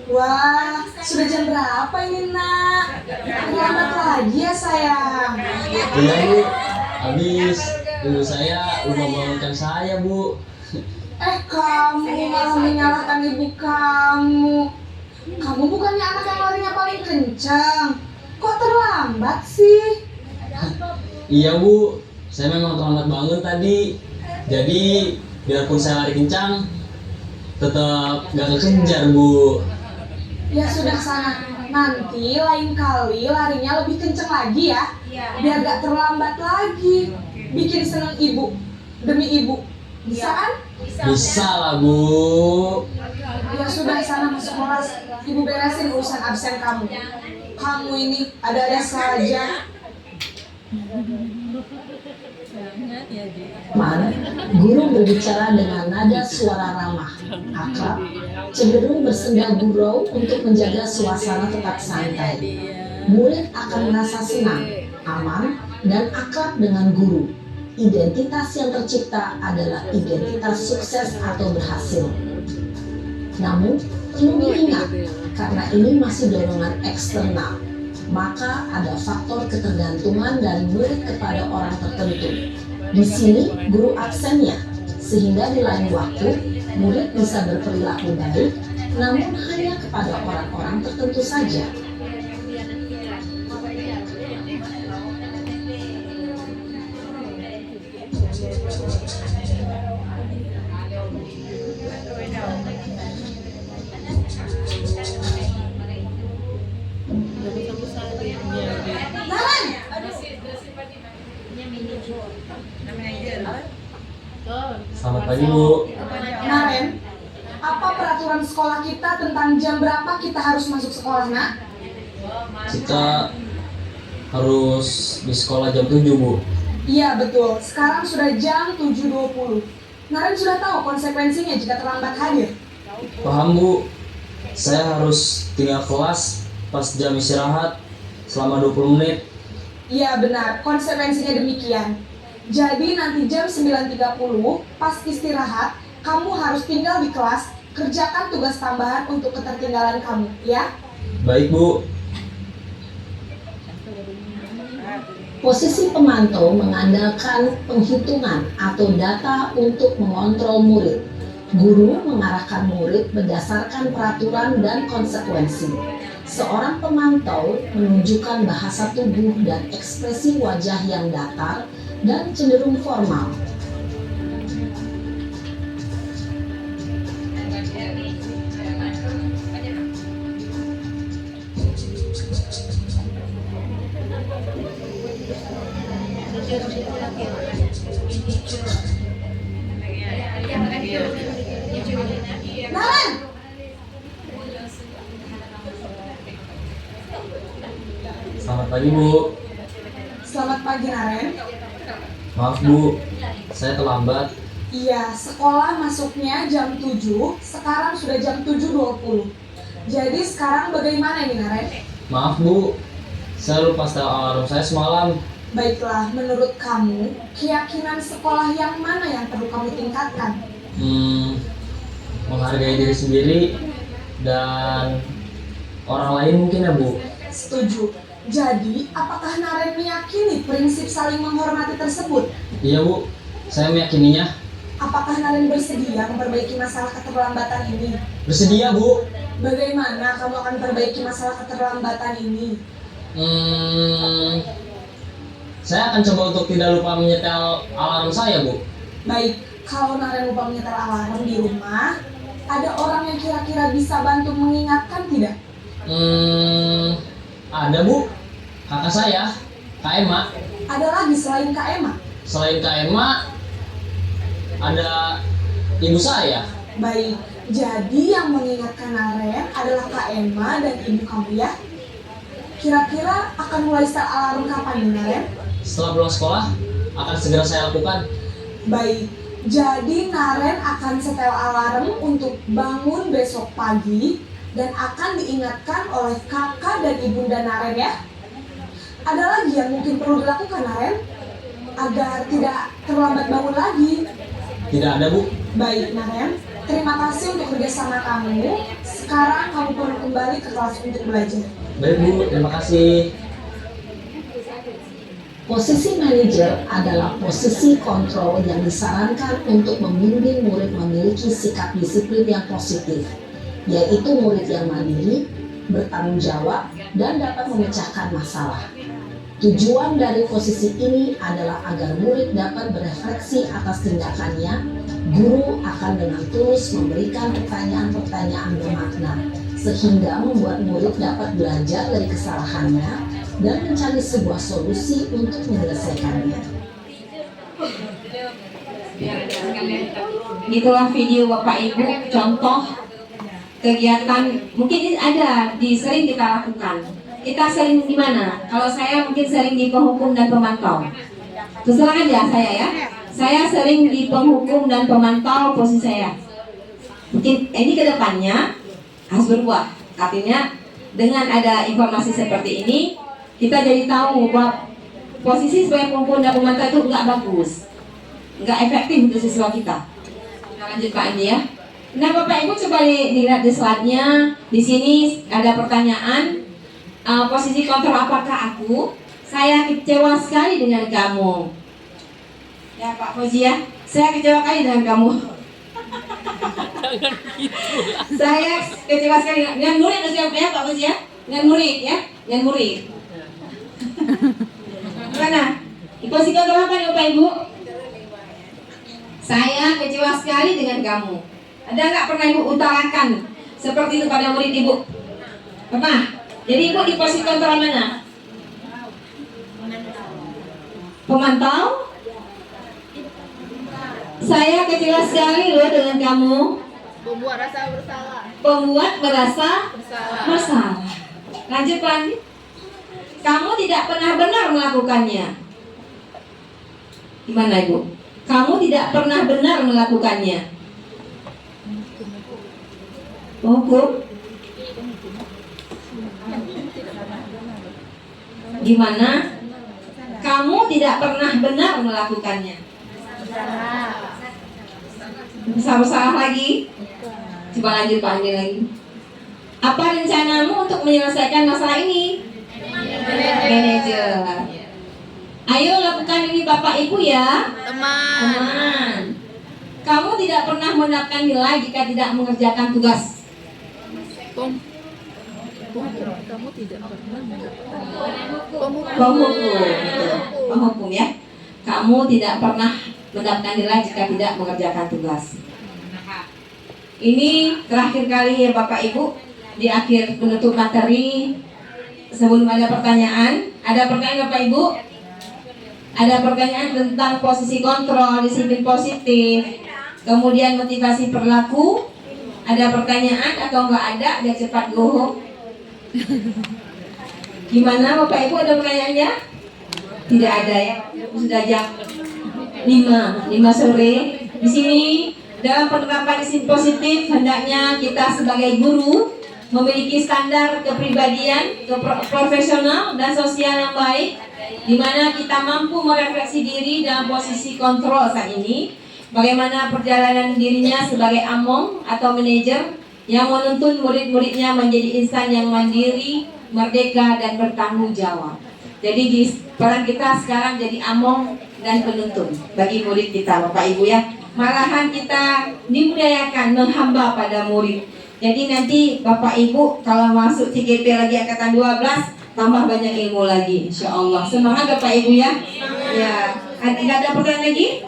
Wah, sudah jam berapa ini nak? Terlambat lagi ya sayang. Iya Bu, habis ibu saya lupa membangunkan saya Bu. Kamu malah menyalahkan ibu kamu. Kamu bukannya anak yang larinya paling kencang. Kok terlambat sih? Iya Bu, saya memang terlambat bangun tadi. Jadi biarpun saya lari kencang, tetap gak kekejar Bu. Ya sudah sana. Nanti lain kali larinya lebih kencang lagi ya. Biar gak terlambat lagi. Bikin seneng ibu. Demi ibu. Bisa kan? Bisa lah Bu. Ya sudah sana masuk kelas. Ibu beresin urusan absen kamu. Kamu ini ada-ada saja. Guru berbicara dengan nada suara ramah, akrab, cenderung bersenda gurau untuk menjaga suasana tetap santai. Murid akan merasa senang, aman, dan akrab dengan guru. Identitas yang tercipta adalah identitas sukses atau berhasil. Namun, perlu diingat, karena ini masih dorongan eksternal, maka ada faktor ketergantungan dari murid kepada orang tertentu. Di sini guru absennya, sehingga di lain waktu murid bisa berperilaku baik, namun hanya kepada orang-orang tertentu saja. Selamat pagi Bu. Naren, apa peraturan sekolah kita tentang jam berapa kita harus masuk sekolah, nak? Kita harus di sekolah jam 7 Bu. Iya betul, sekarang sudah jam 7.20. Naren sudah tahu konsekuensinya jika terlambat hadir. Paham Bu. Saya harus tinggal kelas pas jam istirahat selama 20 menit. Iya benar, konsekuensinya demikian. Jadi nanti jam 9.30 pas istirahat, kamu harus tinggal di kelas, kerjakan tugas tambahan untuk ketertinggalan kamu, ya? Baik Bu. Posisi pemantau mengandalkan penghitungan atau data untuk mengontrol murid. Guru mengarahkan murid berdasarkan peraturan dan konsekuensi. Seorang pemantau menunjukkan bahasa tubuh dan ekspresi wajah yang datar dan cenderung formal. Naren! Selamat pagi Bu. Selamat pagi, Naren. Maaf Bu, saya terlambat. Iya, sekolah masuknya jam 7, sekarang sudah jam 7.20. Jadi sekarang bagaimana ini, Naren? Maaf Bu, saya lupa setel alarm saya semalam. Baiklah, menurut kamu, keyakinan sekolah yang mana yang perlu kamu tingkatkan? Menghargai diri sendiri dan orang lain mungkin ya Bu. Setuju. Jadi, apakah Naren meyakini prinsip saling menghormati tersebut? Iya Bu, saya meyakininya. Apakah Naren bersedia memperbaiki masalah keterlambatan ini? Bersedia Bu. Bagaimana kamu akan perbaiki masalah keterlambatan ini? Saya akan coba untuk tidak lupa menyetel alarm saya, Bu. Baik, kalau Naren lupa menyetel alarm di rumah, ada orang yang kira-kira bisa bantu mengingatkan tidak? Ada, Bu. Kakak saya, Kak Emma. Ada lagi selain Kak Emma? Selain Kak Emma, ada ibu saya. Baik, jadi yang mengingatkan Naren adalah Kak Emma dan ibu kamu ya? Kira-kira akan mulai setel alarm kapan nih, Naren? Setelah pulang sekolah, akan segera saya lakukan. Baik, jadi Naren akan setel alarm untuk bangun besok pagi dan akan diingatkan oleh kakak dan ibunda Naren ya. Ada lagi yang mungkin perlu dilakukan Naren agar tidak terlambat bangun lagi? Tidak ada, Bu. Baik Naren, terima kasih untuk kerjasama kamu. Sekarang kamu perlu kembali ke kelas untuk belajar. Baik, Bu. Terima kasih. Posisi manajer adalah posisi kontrol yang disarankan untuk membimbing murid memiliki sikap disiplin yang positif, yaitu murid yang mandiri, bertanggung jawab, dan dapat memecahkan masalah. Tujuan dari posisi ini adalah agar murid dapat berefleksi atas tindakannya. Guru akan dengan tulus memberikan pertanyaan-pertanyaan bermakna, sehingga membuat murid dapat belajar dari kesalahannya dan mencari sebuah solusi untuk menyelesaikannya. Itulah video Bapak Ibu, contoh kegiatan mungkin ini ada sering kita lakukan. Kita sering di mana? Kalau saya mungkin sering di penghukum dan pemantau. Terserah aja saya ya. Saya sering di penghukum dan pemantau posisi saya. Mungkin ini kedepannya harus berubah. Artinya dengan ada informasi seperti ini, kita jadi tahu bahwa posisi sebagai penghukum dan pemantau itu nggak bagus, nggak efektif untuk siswa kita. Kita lanjut Pak Andi ya. Nah Bapak Ibu coba dilihat di slide-nya. Di sini ada pertanyaan. Posisi kontrol apakah aku? Saya kecewa sekali dengan kamu. Ya Pak Fauzi ya, saya kecewa sekali dengan kamu. Saya kecewa sekali dengan murid ya Pak Fauzi ya, dengan murid ya, dengan murid. Mana? Posisi kontrol apa nih Bapak Ibu? Saya kecewa sekali dengan kamu. Ada nggak pernah Ibu utarakan seperti itu pada murid Ibu? Pernah? Jadi Ibu di posisi kontrol mana? Pemantau? Saya kecewa sekali loh dengan kamu. Membuat rasa bersalah. Membuat merasa bersalah. Lanjut Pak. Kamu tidak pernah benar melakukannya. Gimana Ibu? Kamu tidak pernah benar melakukannya. Hukum? Gimana? Kamu tidak pernah benar melakukannya. Bersalah lagi. Coba lanjut Pak Andi lagi. Apa rencanamu untuk menyelesaikan masalah ini? Manajer. Ayo lakukan ini Bapak Ibu ya. Teman. Kamu tidak pernah mendapatkan nilai jika tidak mengerjakan tugas. Kamu tidak pernah mendapatkan Penghukum ya. Kamu tidak pernah mendapatkan nilai jika tidak mengerjakan tugas. Ini terakhir kali ya Bapak Ibu, di akhir penutup materi. Sebelum ada pertanyaan, ada pertanyaan Bapak Ibu? Ada pertanyaan tentang posisi kontrol, disiplin positif, kemudian motivasi perilaku. Ada pertanyaan atau enggak ada cepat go home. Gimana Bapak Ibu, ada pertanyaannya? Tidak ada ya, sudah jam 5 sore. Di sini dalam penerapan disiplin positif hendaknya kita sebagai guru memiliki standar kepribadian, profesional dan sosial yang baik, di mana kita mampu merefleksi diri dalam posisi kontrol saat ini. Bagaimana perjalanan dirinya sebagai among atau manajer yang menuntun murid-muridnya menjadi insan yang mandiri, merdeka dan bertanggung jawab. Jadi di peran kita sekarang jadi among dan penuntun bagi murid kita Bapak Ibu ya. Malahan kita dimudayakan menghamba pada murid. Jadi nanti Bapak Ibu kalau masuk TGP lagi angkatan 12 tambah banyak ilmu lagi, insya Allah. Semangat Bapak Ibu ya. Ya, tidak ada pertanyaan lagi?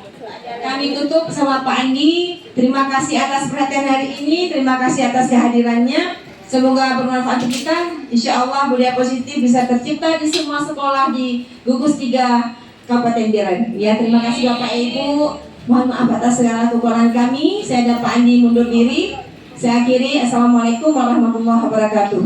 Kami tutup sama Pak Andi. Terima kasih atas perhatian hari ini. Terima kasih atas kehadirannya. Semoga bermanfaat untuk kita. Insya Allah budaya positif bisa tercipta di semua sekolah di gugus 3 Kabupaten Biren. Ya, terima kasih Bapak Ibu. Mohon maaf atas segala kekurangan kami. Saya dan Pak Andi mundur diri. Saya akhiri. Assalamualaikum warahmatullahi wabarakatuh.